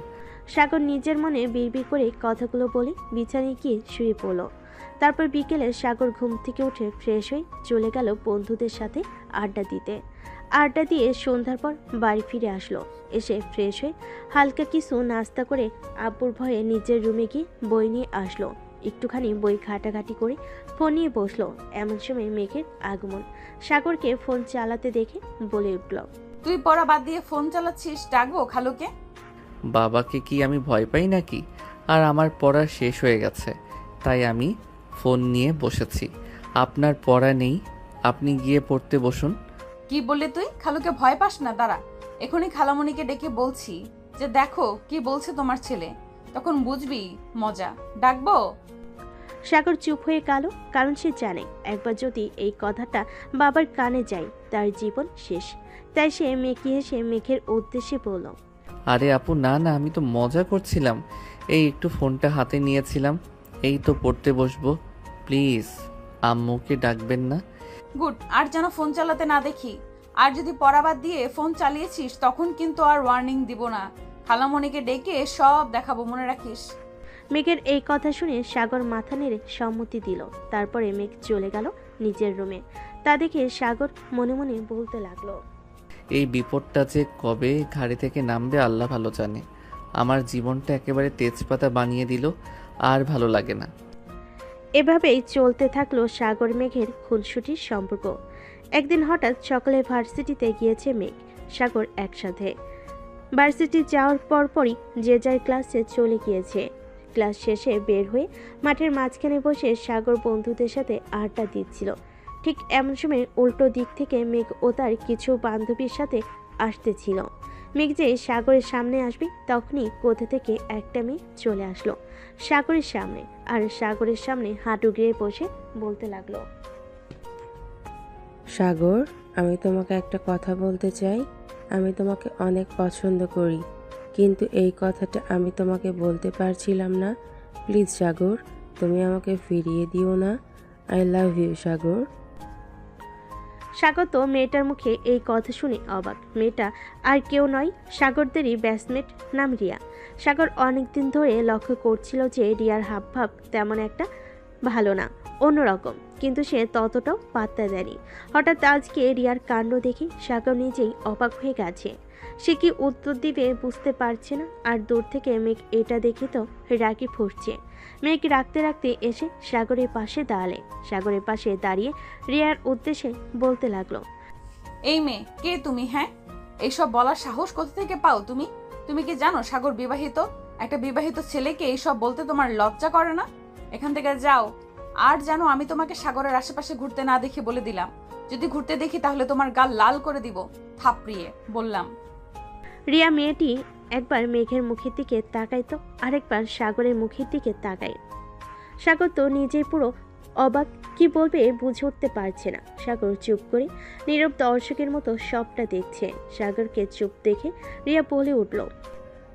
সাগর নিজের মনে বিড়বিড় করে কথাগুলো বলে বিছানায় গিয়ে শুয়ে পড়ল। তারপর বিকেলে সাগর ঘুম থেকে উঠে ফ্রেশ হয়ে চলে গেল বন্ধুদের সাথে আড্ডা দিতে। আড্ডা দিয়ে সন্ধ্যার পর বাড়ি ফিরে আসলো। এসে ফ্রেশ হয়ে হালকা কিছু নাস্তা করে আব্বুর ভয়ে নিজের রুমে গিয়ে বই নিয়ে আসলো। একটুখানি বই ঘাটাঘাটি করে ফোন নিয়ে বসলো। এমন সময় মেঘের আগমন। সাগরকে ফোন চালাতে দেখে বলে উঠল, তুই পড়া বাদ দিয়ে ফোন চালাচ্ছিস, ডাকবো খালুকে? বাবাকে কি আমি ভয় পাই নাকি? আর আমার পড়া শেষ হয়ে গেছে, তাই আমি ফোন নিয়ে বসেছি। আপনার পড়া নেই, আপনি গিয়ে পড়তে বসুন। কি বললি তুই? খালুকে ভয় পাস না? দাঁড়া, এখনই খালামণিকে ডেকে বলছি যে দেখো কি বলছে তোমার ছেলে, তখন বুঝবি মজা। ডাকবো? সাগর চুপ হয়ে গেল, কারণ সে জানে একবার যদি এই কথাটা বাবার কানে যায় তার জীবন শেষ। তাই সে মেকি হেসে মেঘের উদ্দেশ্যে বলল, আরে আপু, না না, আমি তো মজা করছিলাম। এই একটু ফোনটা হাতে নিয়েছিলাম, এই তো পড়তে বসবো। প্লিজ আম্মুকে ডাকবেন না। গুড, আর যেন ফোন চালাতে না দেখি। আর যদি পড়া বাদ দিয়ে ফোন চালিয়েছিস তখন কিন্তু আর ওয়ার্নিং দিব না। খালামণিকে ডেকে সব দেখাবো, মনে রাখিস। মেঘের এই কথা শুনে সাগর মাথা নেড়ে সম্মতি দিল। তারপরে মেঘ চলে গেল নিজের রুমে। তা দেখে সাগর মনে মনে বলতে লাগলো, এই বিপদটা যে কবে ঘাড়ি থেকে নামবে আল্লাহ ভালো জানে। আমার জীবনটা একেবারে তেজপাতা বানিয়ে দিল, আর ভালো লাগে না। এভাবেই চলতে থাকলো সাগর মেঘের খুনসুটির সম্পর্ক। একদিন হঠাৎ সকালে ভার্সিটিতে গিয়েছে মেঘ সাগর একসাথে। ভার্সিটি যাওয়ার পরপরই যে যার ক্লাসে চলে গিয়েছে। ক্লাস শেষে বের হয়ে মাঠের মাঝখানে বসে সাগর বন্ধুদের সাথে আড্ডা দিচ্ছিল। ঠিক এমন সময় উল্টো দিক থেকে মেঘ ও তার কিছু বান্ধবীর সাথে আসতেছিল। মেঘ যে সাগরের সামনে আসবে তখনই কোথা থেকে একটা মেয়ে চলে আসলো সাগরের সামনে। আর সাগরের সামনে হাঁটু গেড়ে বসে বলতে লাগলো, সাগর, আমি তোমাকে একটা কথা বলতে চাই। আমি তোমাকে অনেক পছন্দ করি, কিন্তু এই কথাটা আমি তোমাকে বলতে পারছিলাম না। প্লিজ সাগর, তুমি আমাকে ফিরিয়ে দিও না। আই লাভ ইউ সাগর। সাগর তো মেয়েটার মুখে এই কথা শুনে অবাক। মেয়েটা আর কেউ নয়, সাগরদেরই ব্যাচমেট, নাম রিয়া। সাগর অনেকদিন ধরে লক্ষ্য করছিল যে রিয়ার হাবভাব তেমন একটা ভালো না, অন্যরকম, কিন্তু সে ততটাও পাত্তা দেয়নি। হঠাৎ আজকে রিয়ার কাণ্ড দেখে সাগর নিজেই অবাক হয়ে গেছে। সে কি উত্তর দিবে বুঝতে পারছে না। আর দূর থেকে মেঘ এটা দেখে তো রাগি ফুটছে। মেঘ রাখতে রাখতে এসে সাগরের পাশে দাঁড়ালে। সাগরের পাশে দাঁড়িয়ে রিয়ার উদ্দেশ্যে বলতে লাগলো, এই মেয়ে কে তুমি? হ্যাঁ, এইসব বলার সাহস কোথা থেকে পাও তুমি? তুমি কি জানো সাগর বিবাহিত? একটা বিবাহিত ছেলেকে এইসব বলতে তোমার লজ্জা করে না? এখান থেকে যাও। আর জানো, আমি তোমাকে সাগরের আশেপাশে ঘুরতে না দেখি বলে দিলাম। যদি ঘুরতে দেখি তাহলে তোমার গাল লাল করে দিব থাপড়িয়ে, বললাম। রিয়া মেয়েটি একবার মেঘের মুখের দিকে তাকায় তো আরেকবার সাগরের মুখের দিকে তাকায়। সাগর তো নিজেই পুরো অবাক, কি বলবে বুঝে উঠতে পারছে না। সাগর চুপ করে নীরব দর্শকের মতো সবটা দেখছে। সাগরকে চুপ দেখে রিয়া বলে উঠল,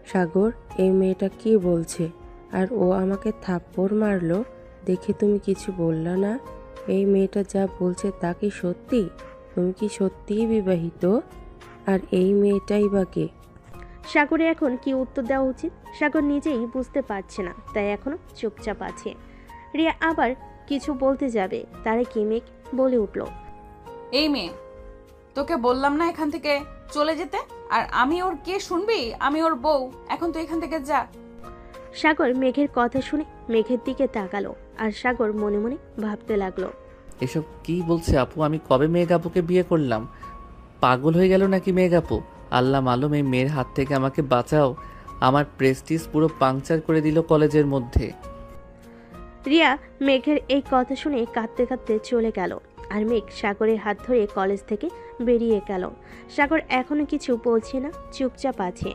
সাগর, এই মেয়েটা কি বলছে? আর ও আমাকে থাপ্পড় মারলো দেখে তুমি কিছু বললা না? এই মেয়েটা যা বলছে তা কি সত্যি? তুমি কি সত্যিই বিবাহিত? আর এই মেয়েটাই বা কে? সাগরে এখন কি উত্তর দেওয়া উচিত সাগর নিজেই বুঝতে পারছে না, তাই এখনো চুপচাপ আছে। রিয়া আবার কিছু বলতে যাবে, তারে কি মেঘ বলে উঠল, এই মেয়ে, তোকে বললাম না এখান থেকে চলে যেতে? আর আমি ওর কে শুনবি? আমি ওর বউ। এখন তুই এখান থেকে যা। সাগর মেঘের কথা শুনে মেঘের দিকে তাকালো, আর সাগর মনে মনে ভাবতে লাগলো, এসব কি বলছে আপু? আমি কবে মেঘ আপুকে বিয়ে করলাম? পাগল হয়ে গেল নাকি মেঘ আপু? আল্লাহ মালুম, এই মেয়ের হাত থেকে আমাকে বাঁচাও। আমার প্রেস্টিজ পুরো পাংচার করে দিল কলেজের মধ্যে। রিয়া মেঘের এই কথা শুনে কাঁদতে কাঁদতে চলে গেল, আর মেঘ সাগরের হাত ধরে কলেজ থেকে বেরিয়ে গেল। সাগর এখনো কিছু বলছে না, চুপচাপ আছে।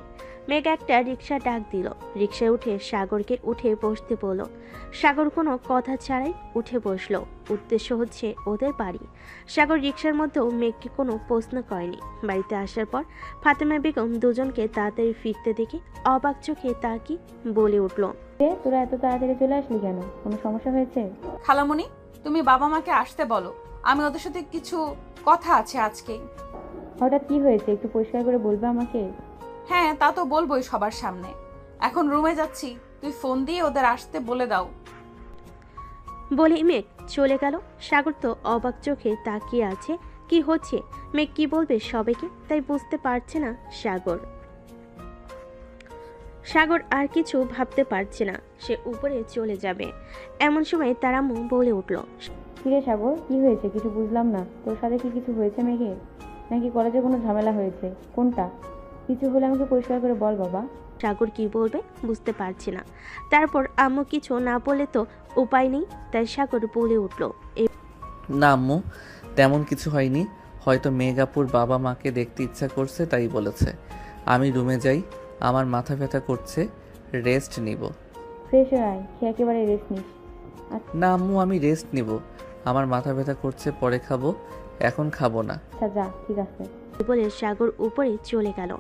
মেঘ একটা রিক্সা ডাক দিল, রিক্সায় উঠে সাগরকে উঠে বসতে বলল। সাগর কোনো কথা ছাড়াই উঠে বসলো। উদ্দেশ্য হচ্ছে ওদের বাড়ি। সাগর রিক্সার মধ্যেও মেঘকে কোনো প্রশ্ন করেনি। বাড়িতে আসার পর ফাতেমা বেগম দুজনকে তাড়াতাড়ি ফিরতে দেখে অবাক চোখে তাকিয়ে বলে উঠল, তোরা এত তাড়াতাড়ি চলে আসলি কেন? কোনো সমস্যা হয়েছে? খালামণি, তুমি বাবা মাকে আসতে বলো, আমি ওদের সাথে কিছু কথা আছে আজকে। হঠাৎ কি হয়েছে একটু পরিষ্কার করে বলবে আমাকে? হ্যাঁ, তা তো বলবোই সবার সামনে। এখন রুমে যাচ্ছি, তুই ফোন দিয়ে ওদের আসতে বলে দাও। বলে মেঘ চলে গেল। সাগর তো অবাক চোখে তাকিয়ে আছে, কি হচ্ছে, মেঘ কি বলবে সবাইকে, তাই বুঝতে পারছে না সাগর। সাগর আর কিছু ভাবতে পারছে না, সে উপরে চলে যাবে। এমন সময় তার আম্মু বলে উঠল, কিরে সাগর, কি হয়েছে? কিছু বুঝলাম না। তোর সাথে কি কিছু হয়েছে মেঘের? নাকি কলেজে কোনো ঝামেলা হয়েছে? কোনটা? কিছু হলে আমাকে পরিষ্কার করে বল বাবা। সাগর কি বলবে বুঝতে পারছে না। তারপর আম্মু কিছু না বলে তো উপায় নেই, তাই সাগর বলে উঠল, না আম্মু, তেমন কিছু হয়নি। হয়তো মেঘাপুর বাবা মাকে দেখতে ইচ্ছা করছে তাই বলেছে। আমি রুমে যাই, আমার মাথা ব্যথা করছে, রেস্ট নিব। ফ্রেশ হয়ে আয়, খেয়ে একেবারে রেস্ট নিস। না আম্মু, আমি রেস্ট নিব। আমার মাথা ব্যথা করছে, পরে খাবো, এখন খাবো না। আচ্ছা যা, ঠিক আছে। বলে সাগর উপরে চলে গেল।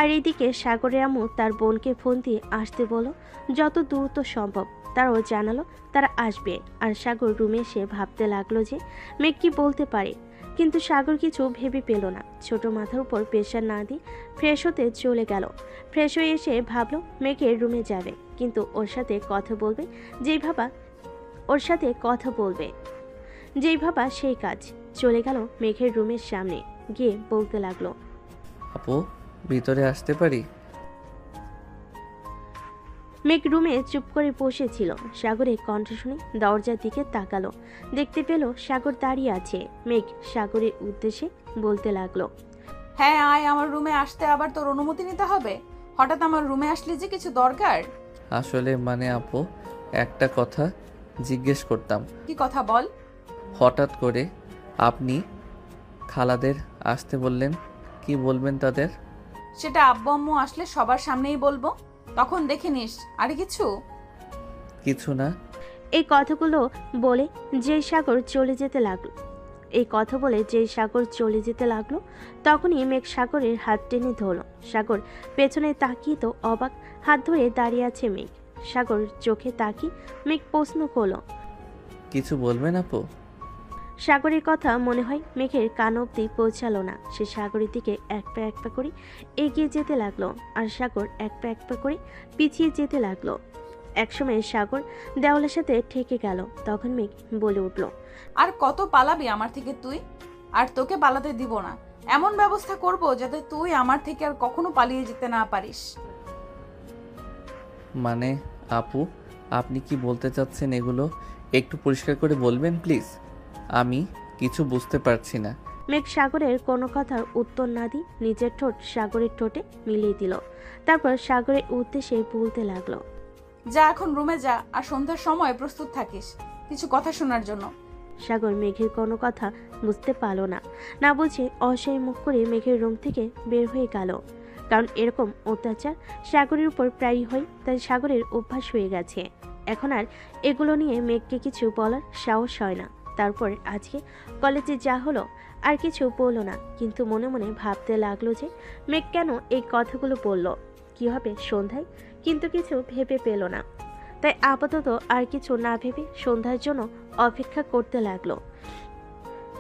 আর এদিকে সাগরের আম্মু তার বোনকে ফোন দিয়ে আসতে বলো, যত দ্রুত সম্ভব। তারাও জানালো তারা আসবে। আর সাগর রুমে এসে ভাবতে লাগলো যে মেঘ কি বলতে পারে, কিন্তু সাগর কিছু ভেবে পেল না। ছোট মাথার উপর প্রেশার না দিয়ে ফ্রেশ হতে চলে গেল। ফ্রেশ হয়ে এসে ভাবলো মেঘের রুমে যাবে, কিন্তু ওর সাথে কথা বলবে যেই ভাবা সেই কাজ। চলে গেল মেঘের রুমের সামনে, গিয়ে বলতে লাগলো, আপু, ভিতরে আসতে পারি? মেঘ রুমে চুপ করে বসেছিল। সাগরের কণ্ঠ শুনে দরজার দিকে তাকালো, দেখতে পেল সাগর দাঁড়িয়ে আছে। মেঘ সাগরের উদ্দেশ্যে বলতে লাগলো, হ্যাঁ আয়, আমার রুমে আসতে আবার তোর অনুমতি নিতে হবে? হঠাৎ আমার রুমে আসলি যে, কিছু দরকার? আসলে মানে আপু, একটা কথা জিজ্ঞেস করতাম। কি কথা বল। হঠাৎ করে আপনি খালাদের আসতে বললেন, কি বলবেন তাদের? সেটা আব্বু আম্মু আসলে সবার সামনেই বলবো, তখন দেখে নিস। আরে কিছু না। এই কথাগুলো বলে যেই সাগর চলে যেতে লাগলো তখনই মেঘ সাগরের হাত টেনে ধরল। সাগর পেছনে তাকিয়ে তো অবাক, হাত ধরে দাঁড়িয়ে আছে মেঘ। সাগর চোখে তাকিয়ে মেঘ প্রশ্ন করলো, কিছু বলবেন আপু? সাগরের কথা মনে হয় মেঘের কান অব্দি পৌঁছালো না। সে সাগরের দিকে এক পা করে এগিয়ে যেতে লাগলো, আর সাগর এক পা করে পিছিয়ে যেতে লাগলো। একসময় সাগর দেওয়ালের সাথে ঠেকে গেল। তখন মেঘ বলে উঠল, আর কত পালাবি আমার থেকে তুই? আর তোকে পালাতে দিব না। এমন ব্যবস্থা করব যাতে তুই আমার থেকে আর কখনো পালিয়ে যেতে না পারিস। মানে আপু, আপনি কি বলতে চাচ্ছেন এগুলো একটু পরিষ্কার করে বলবেন প্লিজ? আমি কিছু বুঝতে পারছি না। মেঘ সাগরের কোনো কথার উত্তর না দিয়ে নিজের ঠোঁট সাগরের ঠোঁটে মিলিয়ে দিল। তারপর সাগরের উদ্দেশ্যে বলতে লাগলো, যা এখন রুমে যা, আর সন্ধ্যার সময় প্রস্তুত থাকিস কিছু কথা শোনার জন্য। সাগর মেঘের কোনো কথা বুঝতে পারল না বুঝে অসহায় মুখ করে মেঘের রুম থেকে বের হয়ে গেল। কারণ এরকম অত্যাচার সাগরের উপর প্রায়ই হয়, তাই সাগরের অভ্যাস হয়ে গেছে। এখন আর এগুলো নিয়ে মেঘকে কিছু বলার সাহস হয় না। তারপর আজকে কলেজে যা হলো আর কিছু বলল না, কিন্তু মনে মনে ভাবতে লাগলো যে মেঘ কেন এই কথাগুলো বলল, কি হবে সন্ধ্যায়, কিন্তু কিছু ভেবে পেল না। তাই আপাতত আর কিছু না ভেবে সন্ধ্যার জন্য অপেক্ষা করতে লাগলো।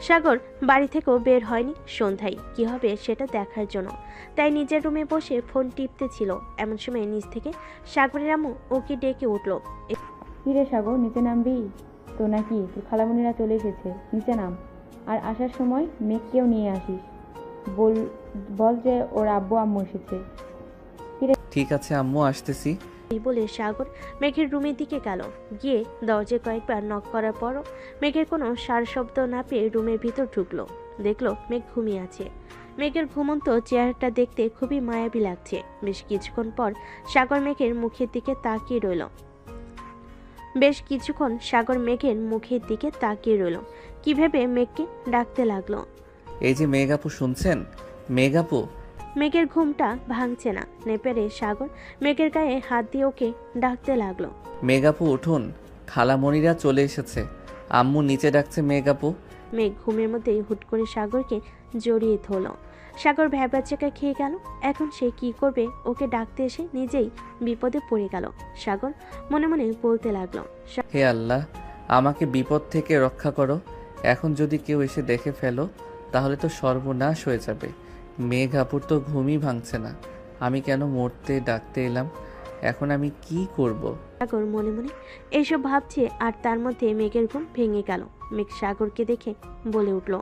সাগর বাড়ি থেকেও বের হয়নি সন্ধ্যায় কি হবে সেটা দেখার জন্য, তাই নিজের রুমে বসে ফোন টিপতে ছিল। এমন সময় নিচ থেকে সাগরের আম্মু ওকে ডেকে উঠল। কী রে সাগর, নিচে নামবি তো নাকি? তোর খালামণিরা চলে এসেছে, নিচে নাম। আর আসার সময় মেঘকেও নিয়ে আসিস। বল বল যে ওর আব্বু আম্মু এসেছে। ঠিক আছে আম্মু, আসতেছি। এই বলে সাগর মেঘের রুমের দিকে গেল। গিয়ে দরজায় কয়েকবার নক করার পরও মেঘের কোনো সার শব্দ না পেয়ে রুমের ভিতর ঢুকলো। দেখলো মেঘ ঘুমিয়ে আছে। মেঘের ঘুমন্ত চেহারাটা দেখতে খুবই মায়াবী লাগছে। বেশ কিছুক্ষণ পর সাগর মেঘের মুখের দিকে তাকিয়ে রইল। কি ভেবে মেঘকে ডাকতে লাগলো। এই যে মেঘ আপু, শুনছেন? মেঘ আপু। মেঘের ঘুমটা ভাঙছে না। নেপেরে সাগর মেঘের গায়ে হাত দিয়ে ওকে ডাকতে লাগলো। মেঘ আপু উঠুন, খালামণিরা চলে এসেছে, আম্মু নিচে ডাকছে মেঘ আপু। মেঘ ঘুমের মধ্যেই হুট করে সাগরকে জড়িয়ে ধরল। সাগর ভ্যাবাচ্চাকা খেয়ে গেল। এখন সে কি করবে? ওকে ডাকতে এসে নিজেই বিপদে পড়ে গেল। সাগর মনে মনে বলতে লাগলো, হে আল্লাহ, আমাকে বিপদ থেকে রক্ষা করো। এখন যদি কেউ এসে দেখে ফেলো তাহলে তো সর্বনাশ হয়ে যাবে। মেঘ আপুর তো ঘুমই ভাঙছে না, আমি কেন মরতে ডাকতে এলাম? এখন আমি কি করব? সাগর মনে মনে এইসব ভাবছে। আর তার মধ্যে মেঘের ঘুম ভেঙে গেল। মেঘ সাগরকে দেখে বলে উঠল,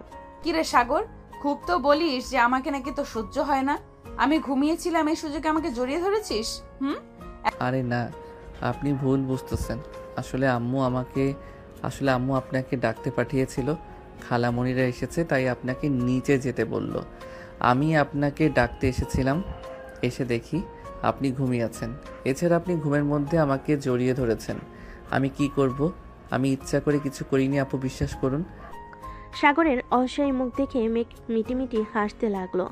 কিরে সাগর, খুব তো বলিস যে আমাকে নাকি তো সহ্য হয় না। আমি ঘুমিয়েছিলাম এই সুযোগে আমাকে জড়িয়ে ধরেছিস। আরে না, আপনি ভুল বুঝতেছেন। আসলে আম্মু আপনাকে ডাকতে পাঠিয়েছিল। খালামণিরা এসেছে তাই আপনাকে নিচে যেতে বলল। আমি আপনাকে ডাকতে এসেছিলাম, এসে দেখি আপনি ঘুমিয়ে আছেন। এছাড়া আপনি ঘুমের মধ্যে আমাকে জড়িয়ে ধরেছেন। আমি কি করব? আমি ইচ্ছা করে কিছু করিনি আপু, বিশ্বাস করুন। সাগরের অসহায় মুখ দেখে মেঘ মিটিমিটি হাসতে লাগলো।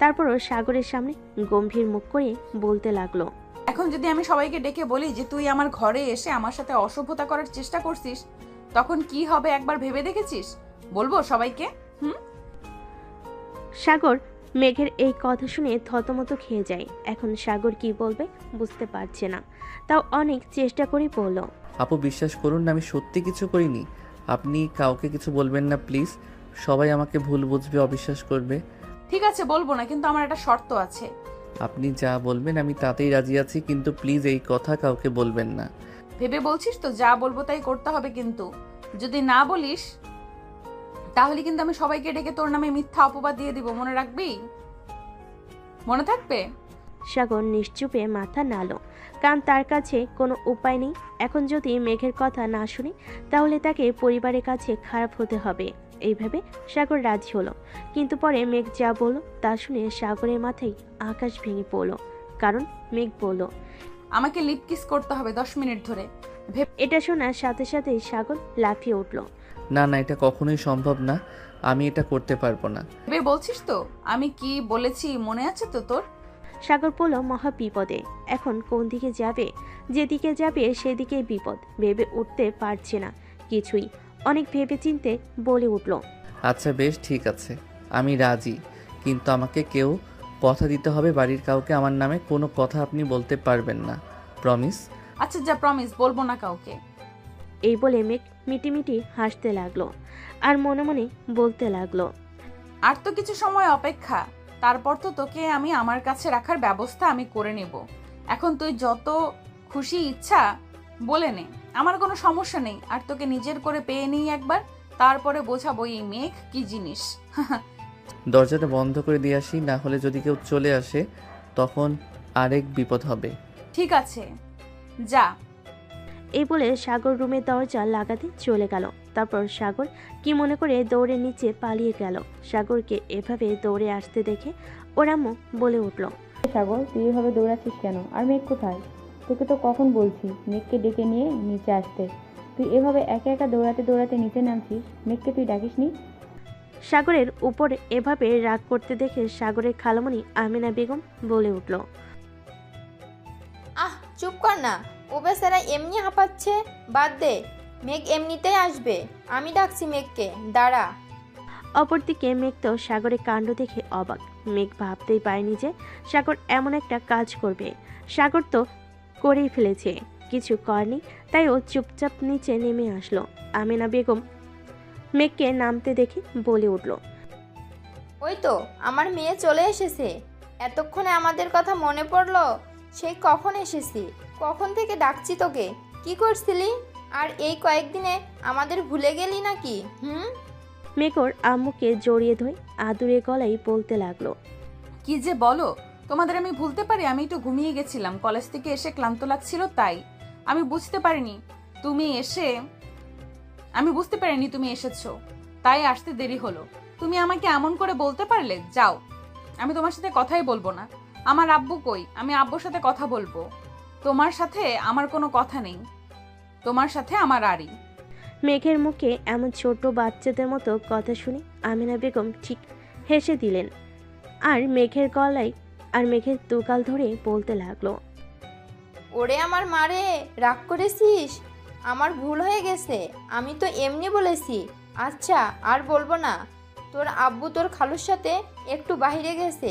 তারপরও সাগরের সামনে গম্ভীর মুখ করে বলতে লাগলো, এখন যদি আমি সবাইকে ডেকে বলি যে তুই আমার ঘরে এসে আমার সাথে অসভ্যতা করার চেষ্টা করছিস, তখন কি হবে একবার ভেবে দেখেছিস? বলবো সবাইকে? সাগর মেঘের এই কথা শুনে থতমত খেয়ে যায়। এখন সাগর কি বলবে বুঝতে পারছে না, তাও অনেক চেষ্টা করে বলল, আপু বিশ্বাস করুন, আমি সত্যি কিছু করিনি। আপনি কাউকে কিছু বলবেন না প্লিজ। সবাই আমাকে ভুল বুঝবে, অবিশ্বাস করবে। ঠিক আছে বলবো না, কিন্তু আমার একটা শর্ত আছে। আপনি যা বলবেন আমি তাতেই রাজি আছি, কিন্তু প্লিজ এই কথা কাউকে বলবেন না। ভেবে বলছিস তো? যা বলবো তাই করতে হবে, কিন্তু যদি না বলিস তাহলে কিন্তু আমি সবাইকে ডেকে তোর নামে মিথ্যা অপবাদ দিয়ে দিব। মনে রাখবি? মনে থাকবে? সাগর নিশ্চুপে মাথা নাড়ল, কারণ তার কাছে কোনো উপায় নেই। এখন যদি মেঘের কথা না শুনে তাহলে তাকে পরিবারের কাছে খারাপ হতে হবে। এইভাবে সাগর রাজি হলো। কিন্তু পরে মেঘ যা বলল তা শুনে সাগরের মাথায় আকাশ ভেঙে পড়ল। কারণ মেঘ বলল, আমাকে লিপ কিস করতে হবে 10 মিনিট ধরে। এটা শোনার সাথে সাথেই সাগর লাফিয়ে উঠল। না না, এটা কখনোই সম্ভব না, আমি এটা করতে পারবো না। ভেবে বলছিস তো? আমি কি বলেছি মনে আছে তো তোর? সাগর বলল, মহা বিপদে। এখন কোন দিকে যাবে? যেদিকে যাবে সেদিকেই বিপদ। ভেবে উঠতে পারছে না কিছুই। অনেক ভেবে চিনতে বলে উঠল, আচ্ছা বেশ, ঠিক আছে, আমি রাজি, কিন্তু আমাকে কেউ কথা দিতে হবে, বাড়ির কাউকে আমার নামে কোনো কথা আপনি বলতে পারবেন না, প্রমিস? আচ্ছা যা, প্রমিস, বলবো না কাউকে। এই বলে মেঘ মিটিমিটি হাসতে লাগলো আর মনে মনে বলতে লাগলো, আর তো কিছু সময় অপেক্ষা, তারপর তো তোকে আমি আমার কাছে রাখার ব্যবস্থা আমি করে নেব। এখন তুই যত খুশি ইচ্ছা বলে নে, আমার কোনো সমস্যা নেই। আর তোকে নিজের করে পেয়ে নিই একবার, তারপরে বোঝাবো এই মেঘ কি জিনিস। দরজাটা বন্ধ করে দিয়ে আসি, না হলে যদি কেউ চলে আসে তখন আরেক বিপদ হবে। ঠিক আছে, যা। এই বলে সাগর রুমের দরজা লাগাতে চলে গেল। তারপর সাগর কি মনে করে দৌড়ে নিচে পালিয়ে গেল। সাগরকে এভাবে দৌড়ে আসতে দেখে ওর আম্মু বলে উঠল, সাগর তুই এভাবে দৌড়াচ্ছিস কেন? আর মেঘ কোথায়? তোকে তো কখন বলছি মেঘকে ডেকে নিয়ে নিচে আসতে। তুই এভাবে একা একা দৌড়াতে দৌড়াতে নিচে নামছিস, মেঘকে তুই ডাকিসনি? সাগরের উপর এভাবে রাগ করতে দেখে সাগরের খালামণি আমিনা বেগম বলে উঠল, আহ চুপ কর না, ও বেচারা এমনি হাঁপাচ্ছে, বাদ দে, মেঘ এমনিতেই আসবে। আমি ডাকছি মেঘকে, দাঁড়া। অপরদিকে মেঘ তো সাগরের কাণ্ড দেখে অবাক। মেঘ ভাবতেই পারেনি যে সাগর এমন একটা কাজ করবে। সাগর তো করেই ফেলেছে, কিছু করেনি, তাই ও চুপচাপ নিচে নেমে আসলো। আমিনা বেগম মেঘকে নামতে দেখে বলে উঠল, ওই তো আমার মেয়ে চলে এসেছে। এতক্ষণে আমাদের কথা মনে পড়লো? সেই কখন এসেছি, কখন থেকে ডাকছি তোকে, কি করছিলি? আর এই কয়েকদিনে আমাদের ভুলে গেলি নাকি? মেঘ ওর আম্মুকে জড়িয়ে ধরে আদুরে গলায় বলতে লাগলো, কি যে বলো, তোমাদের আমি ভুলতে পারি? আমি একটু ঘুমিয়ে গেছিলাম, কলেজ থেকে এসে ক্লান্ত লাগছিল, তাই আমি বুঝতে পারিনি তুমি এসেছো, তাই আসতে দেরি হলো। তুমি আমাকে এমন করে বলতে পারলে? যাও, আমি তোমার সাথে কথাই বলবো না। আমার আব্বু কই? আমি আব্বুর সাথে কথা বলবো। তোমার সাথে আমার কোনো কথা নেই, তোমার সাথে আমার আরই। মেঘের মুখে এমন ছোট বাচ্চাদের মতো কথা শুনে আমিনা বেগম ঠিক হেসে দিলেন আর মেঘের তুকাল ধরে বলতে লাগলো, ওরে আমার মারে, রাগ করেছিস? আমার ভুল হয়ে গেছে, আমি তো এমনি বলেছি। আচ্ছা, আর বলবো না। তোর আব্বু তোর খালুর সাথে একটু বাইরে গেছে,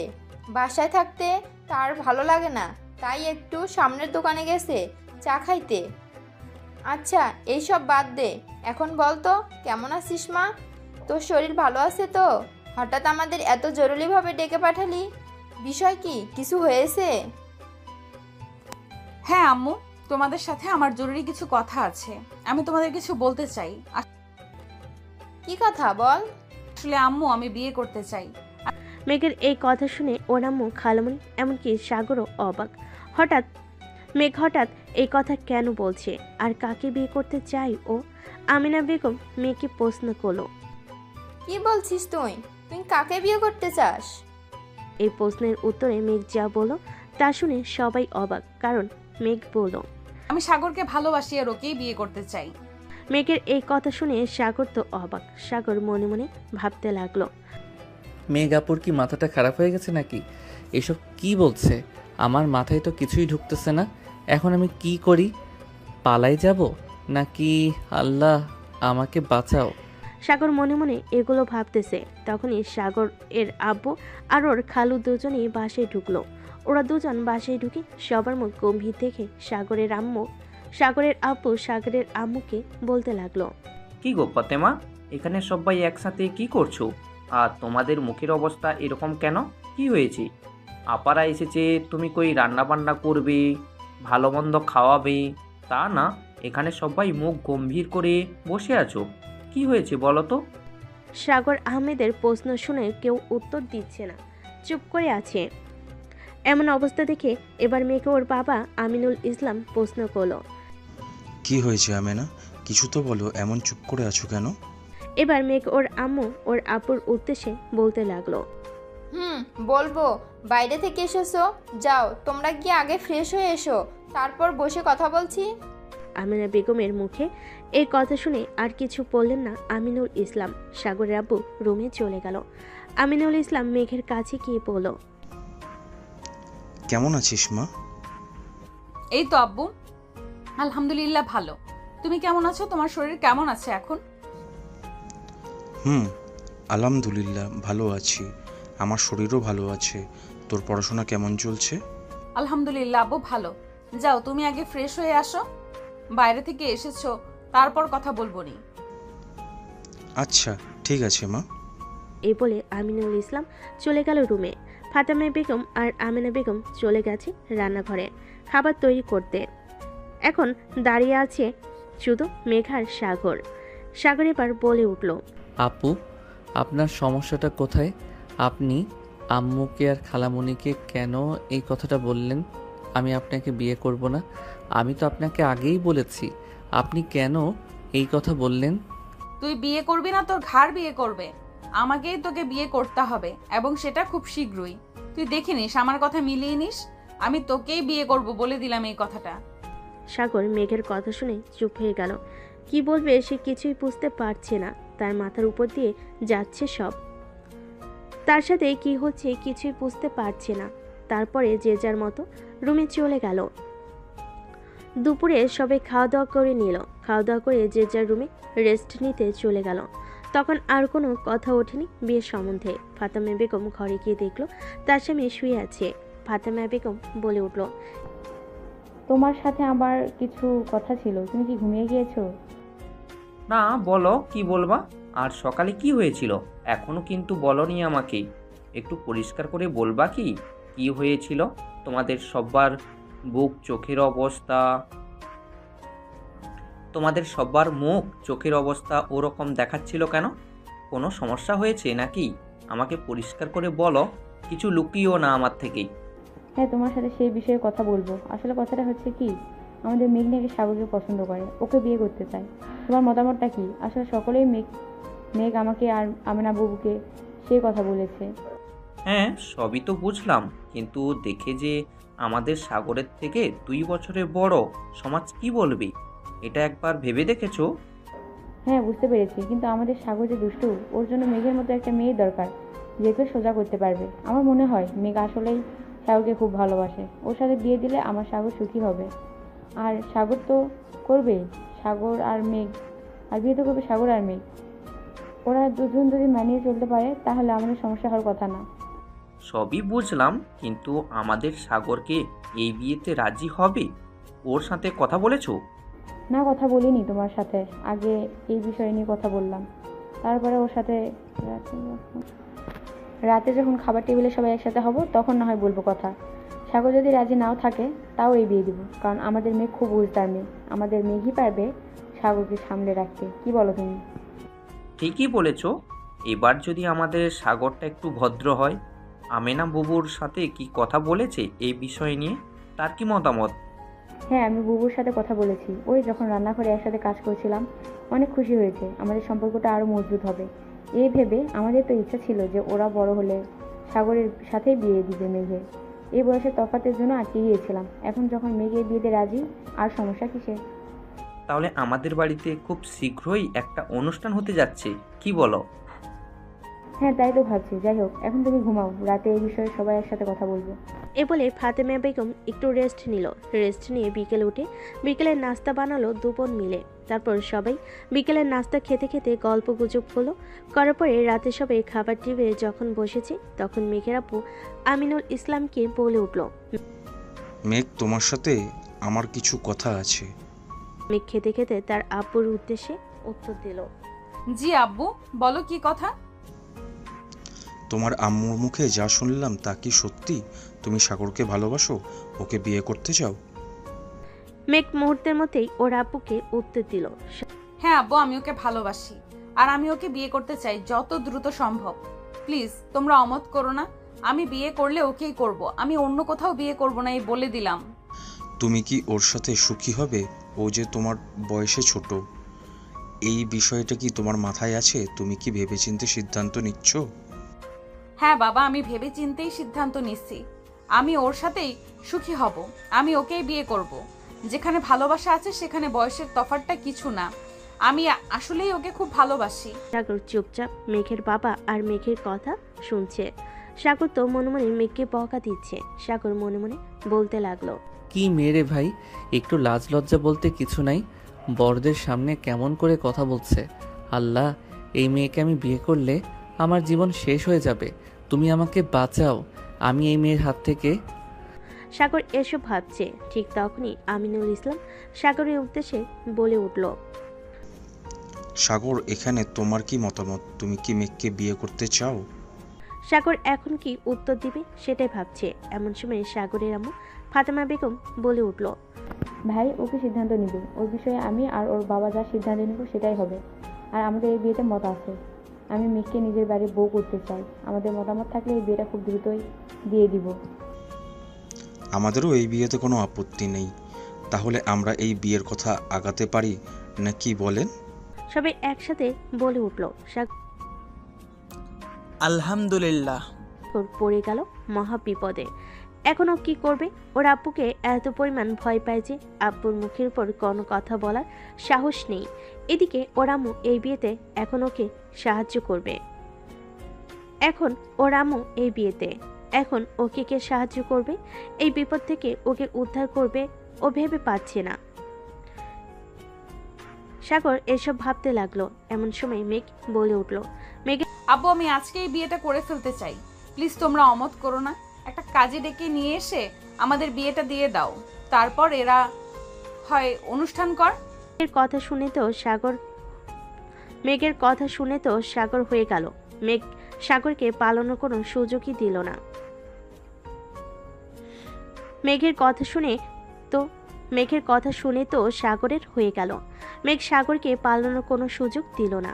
বাসায় থাকতে তার ভালো লাগে না, তাই একটু সামনের দোকানে গেছে চা খাইতে। আচ্ছা, এইসব বাদ দে, এখন বল তো কেমন আছিস মা? তোর শরীর ভালো আছে তো? হঠাৎ আমাদের এত জরুরিভাবে ডেকে পাঠালি, বিষয় কি? কিছু হয়েছে? হ্যাঁ আম্মু, তোমাদের সাথে আমার জরুরি কিছু কথা আছে, আমি তোমাদের কিছু বলতে চাই। কি কথা বল? আসলে আম্মু, আমি বিয়ে করতে চাই। মেঘের এই কথা শুনে ওর আম্মু, খালামণি, এমনকি সাগরও অবাক। মেঘ হঠাৎ এই কথা কেন বলছে আর কাকে বিয়ে করতে চাই ও? আমিনা বেগম মেয়েকে প্রশ্ন করলো, কি বলছিস তুই? তুই কাকে বিয়ে করতে চাস? এই প্রশ্নের উত্তরে মেঘ যা বলল তা শুনে সবাই অবাক, কারণ মেঘ বলল, আমি সাগরকে ভালোবাসি আর ওকেই বিয়ে করতে চাই। মেঘের এই কথা শুনে সাগর তো অবাক। সাগর মনে মনে ভাবতে লাগলো, মেঘ আপুর কি মাথাটা খারাপ হয়ে গেছে নাকি? এসব কি বলছে? আমার মাথায় তো কিছুই ঢুকতেছে না। এখন আমি কি করি? পালাই যাব নাকি? আল্লাহ আমাকে বাঁচাও। সাগর মনে মনে এগুলো ভাবতেছে। তখনই সাগর এর আব্বু আর ওর খালু দুজনেই বাসায় ঢুকলো। ওরা দুজন বাসায় ঢুকে সবার মুখ গম্ভীর দেখে সাগরের আব্বু সাগরের আম্মুকে বলতে লাগলো, কি গো ফতেমা, এখানে সবাই একসাথে কি করছো? আর তোমাদের মুখের অবস্থা এরকম কেন? কি হয়েছে? আপারা এসেছে, তুমি কই রান্না বান্না করবে, ভালো মন্দ খাওয়াবে, তা না, এখানে সবাই মুখ গম্ভীর করে বসে আছো। কি হয়েছে বলো তো? সাগর আহমেদের প্রশ্ন শুনে কেউ উত্তর দিচ্ছে না, চুপ করে আছে। এমন অবস্থা দেখে এবার মেয়েকে ওর বাবা আমিনুল ইসলাম প্রশ্ন করলো, কি হয়েছে আমেনা? কিছু তো বলো, এমন চুপ করে আছো কেন? এবার মেঘ ওর আম্মু ওর আব্বুর উদ্দেশ্যে বলতে লাগলো, বলবো। বাইরে থেকে এসেছো, যাও তোমরা গিয়ে আগে ফ্রেশ হয়ে এসো, তারপর বসে কথা বলছি। আমিনা বেগমের মুখে এই কথা শুনে আর কিছু বললেন না আমিনুল ইসলাম। সাগরের আব্বু রুমে চলে গেল। আমিনুল ইসলাম মেঘের কাছে গিয়ে বলল, কেমন আছিস মা? এই তো আব্বু, আলহামদুলিল্লাহ ভালো। তুমি কেমন আছো? তোমার শরীর কেমন আছে এখন? আলহামদুলিল্লাহ ভালো আছি, আমার শরীরও ভালো আছে। তোর পড়াশোনা কেমন চলছে? আলহামদুলিল্লাহ আব্বু ভালো। যাও তুমি আগে ফ্রেশ হয়ে আসো, বাইরে থেকে এসেছো, তারপর কথা বলবো নি। আচ্ছা ঠিক আছে মা। এই বলে আমিনুল ইসলাম চলে গেল রুমে। ফাতেমা বেগম আর আমিনা বেগম চলে গেছে রান্নাঘরে খাবার তৈরি করতে। এখন দাঁড়িয়ে আছে শুধু মেঘার সাগর। সাগর এবার বলে উঠল, আপু, আপনার সমস্যাটা কোথায়? আপনি আম্মুকে আর খালামণিকে কেন এই কথাটা বললেন আমি আপনাকে বিয়ে করব না? আমি তো আপনাকে আগেই বলেছি, আপনি কেন এই কথা বললেন? তুই বিয়ে করবি না, তোর ঘাড় বিয়ে করবে। আমাকেই তোকে বিয়ে করতে হবে, এবং সেটা খুব শীঘ্রই। তুই দেখে নিস, আমার কথা মিলিয়ে নিস। আমি তোকেই বিয়ে করব, বলে দিলাম এই কথাটা। সাগর মেঘের কথা শুনে চুপ হয়ে গেল। কি বলবে সে কিছুই বুঝতে পারছে না। তার মাথার উপর দিয়ে যাচ্ছে সব, তার সাথে কি হচ্ছে কিছুই বুঝতে পারছে না। তারপরে যে যার মতো রুমে চলে গেল। দুপুরে সবাই খাওয়া দাওয়া করে নিল। খাওয়া দাওয়া করে যে যার রুমে রেস্ট নিতে চলে গেল। তখন আর কোনো কথা ওঠেনি বিয়ের সম্বন্ধে। ফাতেমা বেগম ঘরে গিয়ে দেখলো তার স্বামী শুয়ে আছে। ফাতেমা বেগম বলে উঠল, তোমার সাথে আমার কিছু কথা ছিল, তুমি কি ঘুমিয়ে গিয়েছো? না, বলো কি বলবা। আর সকালে কি হয়েছিল এখনো কিন্তু বলনি আমাকে। একটু পরিষ্কার করে বলবা কি কি হয়েছিল? তোমাদের সবার বুক চোখের অবস্থা, তোমাদের সবার মুখ চোখের অবস্থা ওরকম দেখাচ্ছিল কেন? কোনো সমস্যা হয়েছে নাকি? আমাকে পরিষ্কার করে বলো, কিছু লুকিও না আমার থেকে। হ্যাঁ, তোমার সাথে সেই বিষয়ে কথা বলবো। আসলে কথাটা হচ্ছে কি, আমাদের মেঘ নাকি সাগরকে পছন্দ করে, ওকে বিয়ে করতে চায়। তোমার মতামতটা কি? আসলে সকলেই মেঘ আমাকে আর আমিনা বাবুকে সেই কথা বলেছে। হ্যাঁ, সবই তো বুঝলাম, কিন্তু দেখে যে আমাদের সাগরের থেকে 2 বছরের বড়, সমাজ কি বলবে এটা একবার ভেবে দেখেছো? হ্যাঁ, বুঝতে পেরেছি, কিন্তু আমাদের সাগর যে দুষ্টু, ওর জন্য মেঘের মতো একটা মেয়ে দরকার যে কেউ সোজা করতে পারবে। আমার মনে হয় মেঘ আসলেই সাগরকে খুব ভালোবাসে। ওর সাথে বিয়ে দিলে আমার সাগর সুখী হবে। আর সাগর তো করবেই, সাগর আর মেঘ, আর বিয়ে তো করবে সাগর আর মেঘ। ওরা দুজন যদি মানিয়ে চলতে পারে তাহলে আমাদের সমস্যা হওয়ার কথা না। সবই বুঝলাম, কিন্তু আমাদের সাগরকে এই বিয়েতে রাজি হবে? ওর সাথে কথা বলেছো? না, কথা বলিনি তোমার সাথে। আগে এই বিষয় নিয়ে কথা বললাম, তারপরে ওর সাথে রাতে যখন খাবার টেবিলে সবাই একসাথে হব তখন না হয় বলবো কথা। সাগর যদি রাজি নাও থাকে তাও এই বিয়ে দিব, কারণ আমাদের মেয়ে খুব বুঝদার মেয়ে। আমাদের মেঘই পারবে সাগরকে সামলে রাখতে। কি বলো তুমি? ঠিকই বলেছ। এবার যদি আমাদের সাগরটা একটু ভদ্র হয়। আমেনা বুবুর সাথে কি কথা বলেছে এই বিষয় নিয়ে? তার কি মতামত? হ্যাঁ, আমি বুবুর সাথে কথা বলেছি। ওই যখন রান্নাঘরে একসাথে কাজ করছিলাম, অনেক খুশি হয়েছে। আমাদের সম্পর্কটা আরও মজবুত হবে এই ভেবে। আমাদের তো ইচ্ছা ছিল যে ওরা বড় হলে সাগরের সাথেই বিয়ে দিবে মেঘে। এই বয়সের তফাতের জন্য আটকে গিয়েছিলাম। এখন যখন মেঘে বিয়েতে রাজি, আর সমস্যা কিসের? তাহলে আমাদের বাড়িতে খুব শীঘ্রই একটা অনুষ্ঠান হতে যাচ্ছে, কি বলো? হ্যাঁ, তাই তো ভাবছি। যাই হোক, এখন তুমি ঘুমাও, রাতে এই বিষয়ে সবাই একসাথে কথা বলবো। এ বলে ফাতেমা বেগম একটু রেস্ট নিল। রেস্ট নিয়ে বিকেলে উঠে বিকেলের নাস্তা বানালো দুবোন মিলে। তারপর সবাই বিকেলের নাস্তা খেতে খেতে গল্প গুজব হলো। করার পরে রাতে সবাই খাবার টেবিলে যখন বসেছে তখন মেঘের আপু আমিনুল ইসলামকে বলে উঠল, মেঘ, তোমার সাথে আমার কিছু কথা আছে। মেঘ খেতে খেতে তার আব্বুর উদ্দেশ্যে উত্তর দিল, জি আব্বু, বলো কি কথা? তোমার আম্মুর মুখে যা শুনলাম তা কি সত্যি? তুমি সাগরকে ভালোবাসো, ওকে বিয়ে করতে চাও? মেঘ মুহূর্তের মধ্যেই ওর আব্বুকে উত্তর দিল, হ্যাঁ আব্বু, আমি ওকে ভালোবাসি আর আমি ওকে বিয়ে করতে চাই যত দ্রুত সম্ভব। প্লিজ তোমরা অমত করো না। আমি বিয়ে করলে ওকেই করব, আমি অন্য কোথাও বিয়ে করব না, এই বলে দিলাম। তুমি কি ওর সাথে সুখী হবে? ও যে তোমার বয়সে ছোট। এই বিষয়টা কি তোমার মাথায় আছে? তুমি কি ভেবেচিন্তে সিদ্ধান্ত নিচ্ছ? হ্যাঁ বাবা, আমি ভেবে চিন্তেই সিদ্ধান্ত নিচ্ছি। আমি ওর সাথেই সুখী হব, আমি ওকেই বিয়ে করব। যেখানে ভালোবাসা আছে সেখানে বয়সের তফাৎটা কিছু না। আমি আসলেই ওকে খুব ভালোবাসি। সাগর চুপচাপ মেঘের বাবা আর মেঘের কথা শুনছে। সাগর তো মনে মনে মেঘকে বকা দিচ্ছে। সাগর মনে মনে বলতে লাগলো, কি মেরে ভাই, একটু লাজ লজ্জা বলতে কিছু নাই। বড়দের সামনে কেমন করে কথা বলছে। আল্লাহ, এই মেয়েকে আমি বিয়ে করলে আমার জীবন শেষ হয়ে যাবে। তুমি আমাকে বাঁচাও, আমি এই মেয়ের হাত থেকে। সাগর এসব ভাবছে, ঠিক তখনই আমিনুল ইসলাম সাগরের উদ্দেশ্যে বলে উঠল, সাগর, এখানে তোমার কি মতামত? তুমি কি মেঘকে বিয়ে করতে চাও? সাগর এখন কি উত্তর দিবে সেটাই ভাবছে। এমন সময় সাগরের আম্মু ফাতেমা বেগম বলে উঠল, ভাই, ওকে সিদ্ধান্ত নিবে। ওর বিষয়ে আমি আর ওর বাবা যা সিদ্ধান্ত নিব সেটাই হবে। আর আমাদের এই বিয়েতে মত আছে। আমি মেঘকে নিজের বাড়ি বউ করতে চাই। আমাদের মতামত থাকলে এই বিয়েটা খুব দ্রুতই দিয়ে দিব। আমাদেরও এই বিয়েতে কোনো আপত্তি নেই। তাহলে আমরা এই বিয়ের কথা আগাতে পারি না, কি বলেন? সবাই একসাথে বলে উঠল। সাগর আলহামদুলিল্লাহ পড়ে গেল মহা বিপদে। এখনও কি করবে? ওর আব্বুকে এত পরিমাণ ভয় পায় যে আব্বুর মুখের উপর কোনো কথা বলার সাহস নেই। এদিকে ওর আম্মু এই বিয়েতে এখন ওকে সাহায্য করবে। এখন ওকে কে সাহায্য করবে? এই বিপদ থেকে ওকে উদ্ধার করবে ও ভেবে পাচ্ছে না। সাগর এসব ভাবতে লাগলো। এমন সময় মেঘ বলে উঠল। মেঘ আব্বু আমি আজকেই বিয়েটা করে ফেলতে চাই, প্লিজ তোমরা অমত করো না। একটা কাজে ডেকে নিয়ে এসে আমাদের বিয়েটা দিয়ে দাও, তারপর এরা হয় অনুষ্ঠান কর। মেঘের কথা শুনে তো সাগর হয়ে গেল। মেঘ সাগরকে পালানোর কোনো সুযোগই দিল না। মেঘের কথা শুনে তো সাগরের হয়ে গেল। মেঘ সাগরকে পালানোর কোনো সুযোগ দিল না।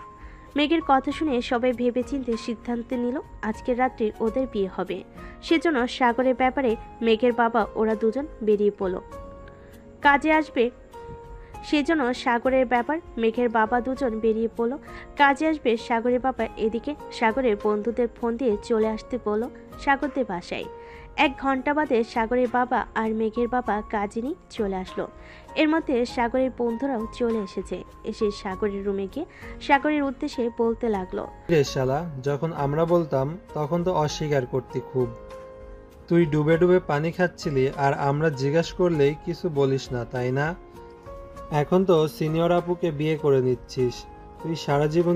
মেঘের কথা শুনে সবাই ভেবেচিন্তে সিদ্ধান্ত নিল আজকের রাত্রে ওদের বিয়ে হবে। সেজন্য সাগরের ব্যাপারে মেঘের বাবা ওরা দুজন বেরিয়ে পড়ল। কাজে আসবে সেজন্য সাগরের ব্যাপার মেঘের বাবা দুজন বেরিয়ে পড়ল কাজে আসবে। সাগরের বাবা এদিকে সাগরের বন্ধুদের ফোন দিয়ে চলে আসতে বলল সাগরদের বাসায়। 1 ঘন্টা বাদে সাগরের বাবা আর মেঘের বাবা কাজে নিয়ে চলে আসলো। এর মধ্যে সাগরের বন্ধুরাও চলে এসেছে। এসে সাগরের রুমে গিয়ে সাগরের উদ্দেশ্যে বলতে লাগলো, রে শালা, যখন আমরা বলতাম তখন তো অস্বীকার করতি খুব। তুই ডুবে ডুবে পানি খাচ্ছিলি আর আমরা জিজ্ঞাসা করলেই কিছু বলিস না, তাই না? এখন তো সিনিয়র আপুকে বিয়ে করে নিচ্ছিস। তুই সারা জীবন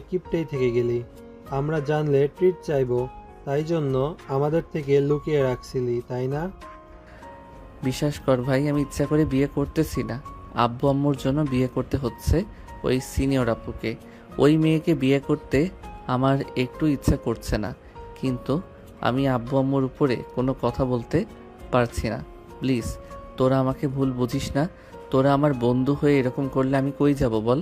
কিপটেই থেকে গেলি। আমরা জানলে ট্রিট চাইবো, তাই জন্য আমাদের থেকে লুকিয়ে রাখছিলি, তাই না? বিশ্বাস কর ভাই, আমি ইচ্ছা করে বিয়ে করতেছি না। আব্বু আম্মুর জন্য বিয়ে করতে হচ্ছে ওই সিনিয়র আপুকে। ওই মেয়েকে বিয়ে করতে আমার একটু ইচ্ছা করছে না, কিন্তু আমি আব্বু আম্মুর উপরে কোনো কথা বলতে পারছি না। প্লিজ তোরা আমাকে ভুল বুঝিস না। তোরা আমার বন্ধু হয়ে এরকম করলে আমি কই যাব বল?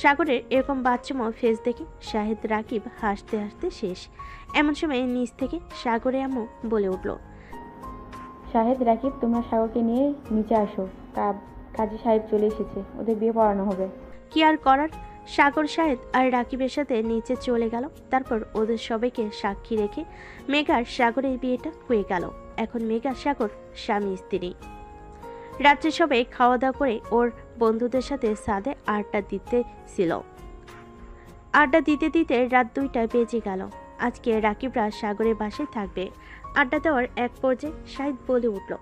সাগরের এরকম বাচ্চামো ফেস দেখে শাহিদ রাকিব হাসতে হাসতে শেষ। এমন সময় নিচ থেকে সাগরে আম্মু বলে উঠল, শাহেদ, রাকিব, তোমরা সাগরকে নিয়ে নিচে আসো। কাজী সাহেব চলে এসেছে, ওদের বিয়ে পড়ানো হবে। কি আর করার, সাগর শাহেদ আর রাকিবের সাথে নিচে চলে গেল। তারপর ওদের সবাইকে সাক্ষী রেখে মেঘার সাগরের বিয়েটা হয়ে গেল। এখন মেঘা সাগর স্বামী স্ত্রী। রাত্রে সবাই খাওয়া দাওয়া করে ওর বন্ধুদের সাথে ছাদে আড্ডা দিতে রাত 2টা বেজে গেল। আজকে রাকিবরা সাগরের বাসায় থাকবে। আড্ডা দেওয়ার এক পর্যায়ে শাহিদ বলে উঠল,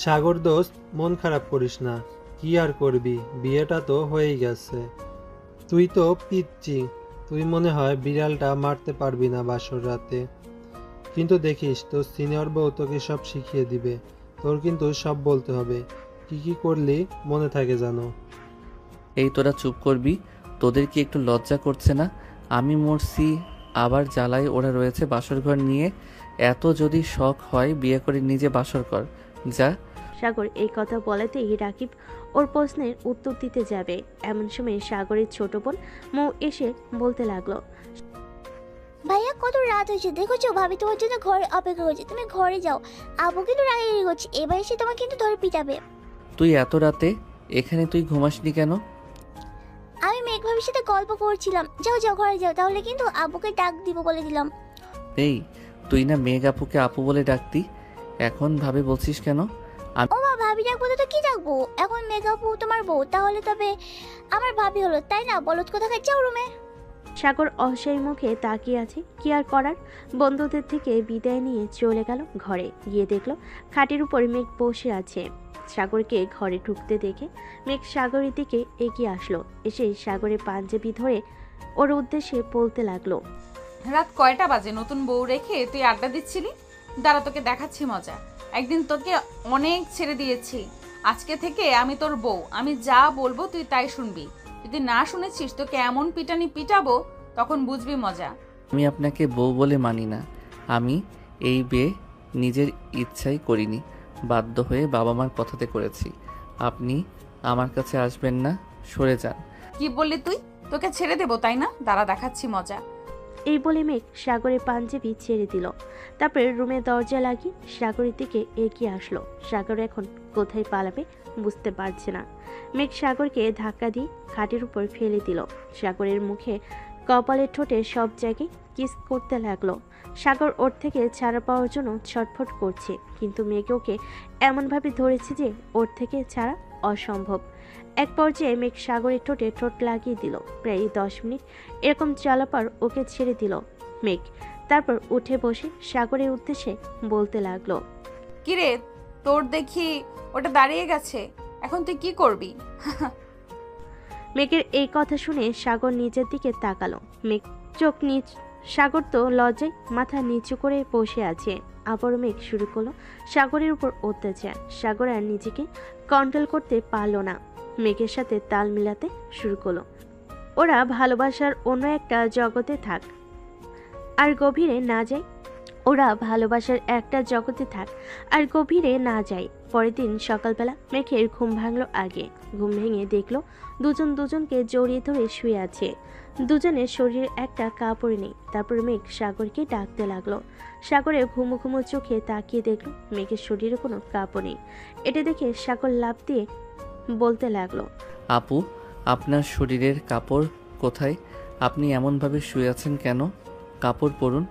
সাগর দোস্ত, মন খারাপ করিস না। কি আর করবি, বিয়েটা তো হয়েই গেছে। তুই তো পিচ্ছি, তুই মনে হয় বিড়ালটা মারতে পারবি না বাসর রাতে। কিন্তু দেখিস তোর সিনিয়র বউ তোকে সব শিখিয়ে দিবে। তোর কিন্তু সব বলতে হবে, কি কি করলি মনে থাকে জানো। এই তোরা চুপ করবি? তোদের কি একটু লজ্জা করছে না? আমি মরছি, আবার জ্বালায় ওরা রয়েছে বাসর ঘর নিয়ে। এত যদি শখ হয় বিয়ে করে নিজে বাসর কর, যা। সাগর এই কথা বলাতেই রাকিব ওর প্রশ্নের উত্তর দিতে যাবে। এমন সময় সাগরের ছোট বোন মৌ এসে বলতে লাগলো, ভাইয়া কত রাত হয়েছে দেখেছো, ভাবি তোমার জন্য ঘরে অপেক্ষা করছে, তুমি ঘরে যাও। আবু কিন্তু রাগারাগি করছে, এবার এসে তোমাকে কিন্তু ধরে পিটাবে। তুই এত রাতে এখানে তুই ঘুমাসনি কেন? আমি মেঘ ভাবির সাথে গল্প করছিলাম। যাও যাও ঘরে যাও, তাহলে কিন্তু আবুকে ডাক দিব বলে দিলাম। এই তুই না মেঘ আপুকে আপু বলে ডাকতি, এখন ভাবে বলছিস কেন? ও মা, ভাবি ডাকবো তো কি ডাকবো? এখন মেঘ আপু তোমার বউ, তাহলে তবে আমার ভাবি হলো, তাই না? বলত কোথাকার, যাও রুমে। সাগর অসহায় মুখে তাকিয়ে আছে। কি আর করার, বন্ধুদের থেকে বিদায় নিয়ে চলে গেল ঘরে। গিয়ে দেখলো খাটের উপর মেঘ বসে আছে। সাগরকে ঘরে ঢুকতে দেখে মেঘ সাগরের দিকে এগিয়ে আসলো। এসে সাগরের পাঞ্জাবি ধরে ওর উদ্দেশ্যে বলতে লাগলো, রাত কয়টা বাজে? নতুন বউ রেখে তুই আড্ডা দিচ্ছিলি? দাঁড়া, তোকে দেখাচ্ছি মজা। একদিন তোকে অনেক ছেড়ে দিয়েছি, আজকে থেকে আমি তোর বউ। আমি যা বলবো তুই তাই শুনবি। যদি না শুনেছিস তোকে এমন পিটানি পিটাবো, তখন বুঝবি মজা। আমি আপনাকে বউ বলে মানি না। আমি এই বিয়ে নিজের ইচ্ছাই করিনি, বাধ্য হয়ে বাবা মার কথাতে করেছি। আপনি আমার কাছে আসবেন না, সরে যান। কি বললি তুই? তোকে ছেড়ে দেবো তাই না? দাঁড়া দেখাচ্ছি মজা। এই বলে মেঘ সাগরের পাঞ্জাবি ছেড়ে দিল। তারপরে রুমে দরজা লাগিয়ে সাগরের দিকে এগিয়ে আসলো। সাগর এখন কোথায় পালাবে বুঝতে পারছে না। মেঘ সাগরকে ধাক্কা দিয়ে খাটের উপর ফেলে দিল। সাগরের মুখে, কপালের ঠোঁটে সব জায়গায় কিস করতে লাগলো। সাগর ওর থেকে ছাড়া পাওয়ার জন্য ছটফট করছে, কিন্তু মেঘ ওকে এমনভাবে ধরেছে যে ওর থেকে ছাড়া অসম্ভব। এক পর্যায়ে মেঘ সাগরের ঠোঁটে ঠোঁট লাগিয়ে দিল। প্রায় 10 মিনিট এরকম চালাপার ওকে ছেড়ে দিল মেঘ। তারপর উঠে বসে সাগরের উদ্দেশ্যে বলতে লাগলো, কিরে, তোর দেখি ওটা দাঁড়িয়ে গেছে, এখন তুই কি করবি? মেঘের এই কথা শুনে সাগর নিজের দিকে তাকালো। মেঘ চোখ নিচ, সাগর তো লজ্জায় মাথা নিচু করে বসে আছে। আবার মেঘ শুরু করলো সাগরের উপর অত্যাচার। সাগর আর নিজেকে কন্ট্রোল করতে পারলো না, মেঘের সাথে তাল মিলাতে শুরু করলো। ওরা ভালোবাসার অন্য একটা জগতে থাক আর গভীরে না যায়। ওরা ভালোবাসার একটা জগতে থাক আর গভীরে না যায়। পরের দিন সকালবেলা মেঘের ঘুম ভাঙলো আগে। ঘুম ভেঙে দেখলো দুজন দুজনকে জড়িয়ে ধরে শুয়ে আছে। দুজনের শরীরে একটা কাপড় নেই। তারপর মেঘ সাগরকে ডাকতে লাগলো। সাগরের ঘুমো ঘুমো চোখে তাকিয়ে দেখলো মেঘের শরীরে কোনো কাপড় নেই। এটা দেখে সাগর লাফ দিয়ে বলতে লাগলো, আপু, আপনার শরীরের কাপড় কোথায়? আপনি এমনভাবে শুয়ে আছেন কেন? কাপড় পরুন।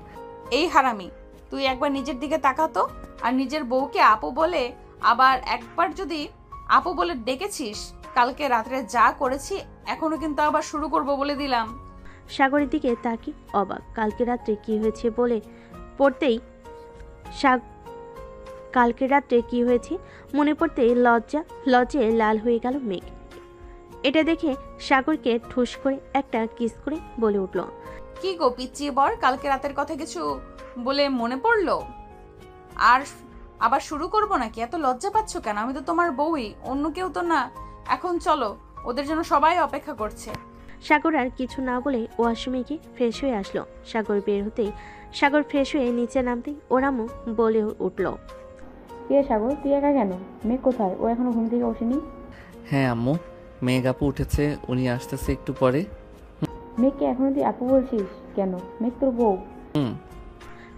এই হারামি, তুই একবার নিজের দিকে তাকাতো। আর নিজের বউকে আপু বলে আবার একবার যদি আপু বলে ডেকেছিস, কালকে রাত্রে যা করেছি এখনো কিন্তু আবার শুরু করব বলে দিলাম। সাগরের দিকে তাকি অবাক। কালকে রাত্রে কি হয়েছে বলে পড়তেই কালকে রাত্রে কি হয়েছে মনে পড়তেই লজ্জায় লাল হয়ে গেল মেঘ। এটা দেখে সাগরকে ঠুস করে একটা কিস করে বলে উঠল, কি গো পিচ্চি বর, কালকে রাতের কথা কিছু বলে মনে পড়লো? আর আবার শুরু করব নাকি? এত লজ্জা পাচ্ছ কেন? আমি তো তোমার বউই, অন্য কেউ তো না। এখন চলো, ওদের জন্য সবাই অপেক্ষা করছে। সাগর আর কিছু না বলে ওয়াশরুমে গিয়ে ফ্রেশ হয়ে আসলো। সাগর বের হতেই, সাগর ফ্রেশ হয়ে নিচে নামতেই ওরামু বলে উঠল, কে সাগর, তুই একা কেন? মেঘ কোথায়? ও এখনো ঘুম থেকে ওঠেনি? হ্যাঁ আম্মু, মেঘ আপু উঠেছে, উনি আসতেছে একটু পরে। মেঘকে এখনো তুই আপু বলছিস কেন? মেঘ তোর বউ।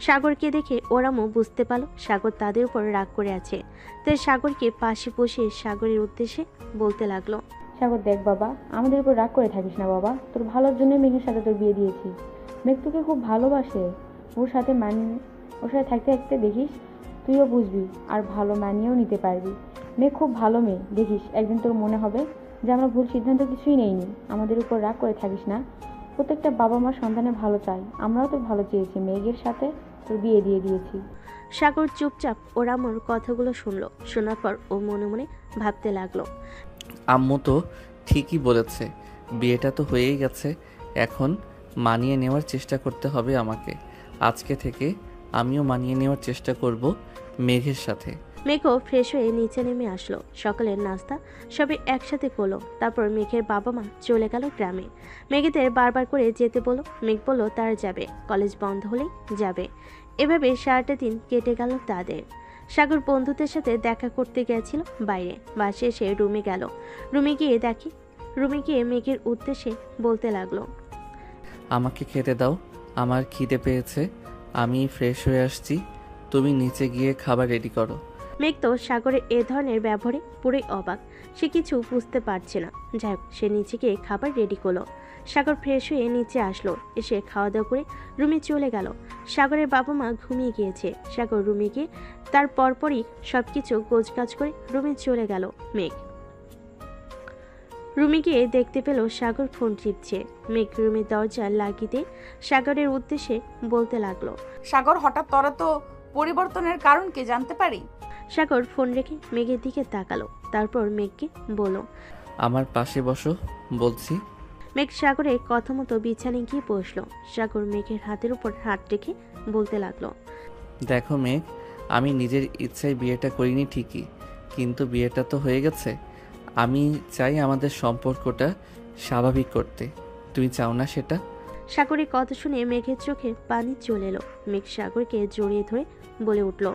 সাগরকে দেখে ওরামও বুঝতে পারল সাগর তাদের উপর রাগ করে আছে। তাই সাগরকে পাশে বসে সাগরের উদ্দেশ্যে বলতে লাগলো, সাগর দেখ বাবা, আমাদের উপর রাগ করে থাকিস না বাবা। তোর ভালোর জন্য মেঘের সাথে তোর বিয়ে দিয়েছি। মেঘ তোকে খুব ভালোবাসে। ওর সাথে থাকতে থাকতে দেখিস তুইও বুঝবি আর ভালো মানিয়েও নিতে পারবি। মেঘ খুব ভালো মেয়ে, দেখিস একদিন তোর মনে হবে যে আমরা ভুল সিদ্ধান্ত কিছুই নেইনি। আমাদের উপর রাগ করে থাকিস না। প্রত্যেকটা বাবা মা সন্তানের ভালো চায়, আমরাও তোর ভালো চেয়েছি, মেঘের সাথে তোর বিয়ে দিয়ে দিয়েছি। সাগর চুপচাপ ওরামোর কথাগুলো শুনলো। শোনার পর ও মনে মনে ভাবতে লাগলো, আম্মু তো ঠিকই বলেছে, বিয়েটা তো হয়েই গেছে, এখন মানিয়ে নেওয়ার চেষ্টা করতে হবে আমাকে। আজকে থেকে আমিও মানিয়ে নেওয়ার চেষ্টা করব মেঘের সাথে। মেঘও ফ্রেশ হয়ে নিচে নেমে আসলো। সকালের নাস্তা সবাই একসাথে করলো। তারপর মেঘের বাবা মা চলে গেল গ্রামে। মেঘেদের বারবার করে যেতে বলল। মেঘ বলল তারা যাবে, কলেজ বন্ধ হলেই যাবে। এভাবে সারাটা দিন কেটে গেল তাদের। সাগর বন্ধুদের সাথে দেখা করতে গেছিল বাইরে। বাসে এসে রুমে গেল। রুমে গিয়ে মেঘের উদ্দেশ্যে বলতে লাগলো, আমাকে খেতে দাও, আমার খিদে পেয়েছে, আমি ফ্রেশ হয়ে আসছি, তুমি নিচে গিয়ে খাবার রেডি করো। মেঘ তো সাগরের এ ধরনের ব্যবহারে পুরোই অবাক। সে কিছু বুঝতে পারছে না। যাই হোক, সে নিচে গিয়ে খাবার রেডি করলো। সাগর ফ্রেশ হয়ে নিচে আসলো। এসে খাওয়া দাওয়া করে রুমে চলে গেল। সাগরের বাবা মা ঘুমিয়ে গিয়েছে। সাগর রুমে গিয়ে তার পরপরই সবকিছু গোছগাছ করে রুমে চলে গেল মেঘ। রুমে গিয়ে দেখতে পেল সাগর ফোন টিপছে। মেঘ রুমের দরজা লাগিয়ে সাগরের উদ্দেশ্যে বলতে লাগলো, সাগর, হঠাৎ তোরা তো পরিবর্তনের কারণ কি জানতে পারি? সাগর ফোন রেখে মেঘের দিকে তাকালো। তারপর মেঘকে বলল, আমার পাশে বসো বলছি। মেঘ সাগরের কথা মতো বিছানায় গিয়ে বসলো। সাগর মেঘের হাতের উপর হাত রেখে বলতে লাগলো, দেখো মেঘ, আমি নিজের ইচ্ছায় বিয়েটা করিনি ঠিকই, কিন্তু বিয়েটা তো হয়ে গেছে। আমি চাই আমাদের সম্পর্কটা স্বাভাবিক করতে। তুমি চাও না সেটা? সাগরের কথা শুনে মেঘের চোখে পানি চলে এলো। মেঘ সাগরকে জড়িয়ে ধরে বলে উঠল,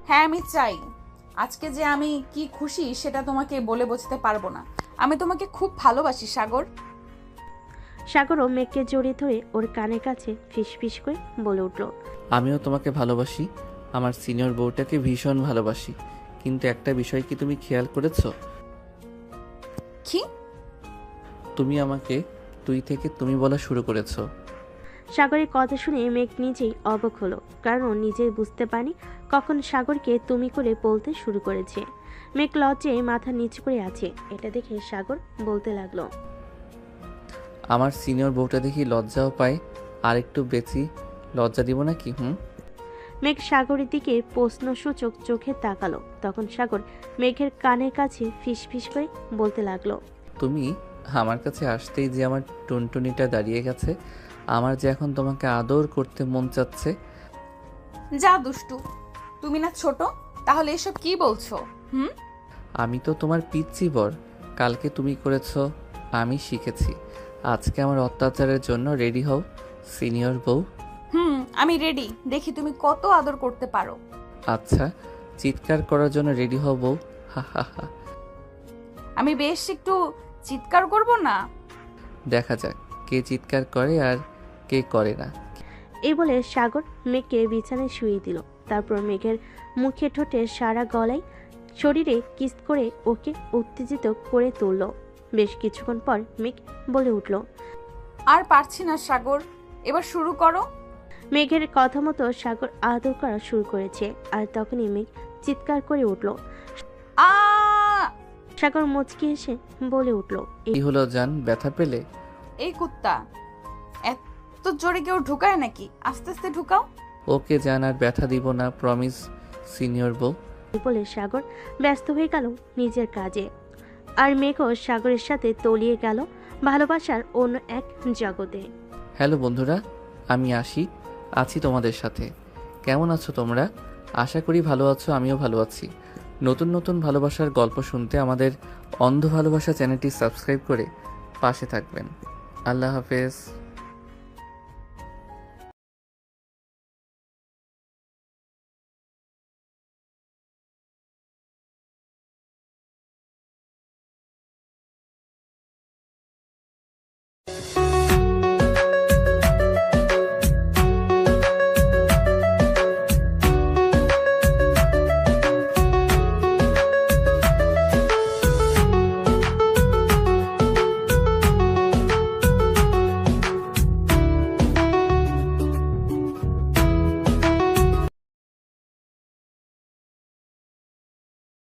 হ্যাঁ আমি চাই। আজকে যে আমি কি খুশি সেটা তোমাকে বলে বোঝাতে পারবো না। আমি তোমাকে খুব ভালোবাসি সাগর। সাগরও মেঘকে জড়িয়ে ধরে ওর কানের কাছে ফিস ফিস করে বলে উঠল, আমিও তোমাকে ভালোবাসি, আমার সিনিয়র বউটাকে ভীষণ ভালোবাসি। কিন্তু একটা বিষয় কি তুমি খেয়াল করেছো? কি? তুমি আমাকে তুই থেকে তুমি বলা শুরু করেছো। সাগরের কথা শুনে মেঘ নিজেই অবাক হলো, কারণ ও নিজেই বুঝতে পারেনি কখন সাগরকে তুমি করে বলতে শুরু করেছে। মেঘ লজ্জায় মাথা নিচু করে আছে। এটা দেখে সাগর বলতে লাগলো, আমার সিনিয়র বউটা দেখি লজ্জাও পায়, আর একটু বেশি লজ্জা দিব নাকি? মেঘ সাগরের দিকে প্রশ্নসূচক চোখে তাকালো। তখন সাগর মেঘের কানের কাছে ফিস ফিস করে বলতে লাগলো, তুমি আমার কাছে আসতেই যে আমার টুনটুনিটা দাঁড়িয়ে গেছে, আমার যে এখন তোমাকে আদর করতে মন চাচ্ছে। যা দুষ্টু, তুমি না ছোট, তাহলে এসব কি বলছো? আমি তো তোমার পিচ্চি বর, কালকে তুমি করেছো, আমি শিখেছি। আজকে আমার অত্যাচারের জন্য রেডি হও সিনিয়র বউ। আমি রেডি, দেখি তুমি কত আদর করতে পারো। আচ্ছা, চিৎকার করার জন্য রেডি হও বউ। হা হা হা। আমি বেশ একটু চিৎকার করব না? দেখা যাক কে চিৎকার করে আর কে করে না। এই বলে সাগর মেঘকে বিছানায় শুয়ে দিল। তারপর মেঘের মুখে ঠোঁটে সারা গলায় শরীরে কিস করে ওকে উত্তেজিত করে তুলল। বেশ কিছুক্ষণ পর মেঘ বলে উঠল, আর পারছি না সাগর, এবার শুরু করো। মেঘের কথা মতো সাগর আদর করা শুরু করেছে, আর তখনই মেঘ চিৎকার করে উঠল। আ সাগর মুচকি এসে বলে উঠল, কি হলো জান, ব্যথা পেলে? এই কুত্তা, এত জোরে কেউ ঢুকায় নাকি? আস্তে আস্তে ঢুকাও। ওকে জান, আর ব্যথা দিব না, প্রমিস সিনিয়র বউ। বলে সাগর ব্যস্ত হয়ে গেল নিজের কাজে, আর মেঘও সাগরের সাথে তলিয়ে গেল ভালোবাসার অন্য এক জগতে। হ্যালো বন্ধুরা, আমি আছি তোমাদের সাথে। কেমন আছো তোমরা? আশা করি ভালো আছো, আমিও ভালো আছি। নতুন নতুন ভালোবাসার গল্প শুনতে আমাদের অন্ধ ভালোবাসা চ্যানেলটি সাবস্ক্রাইব করে পাশে থাকবেন। আল্লাহ হাফেজ।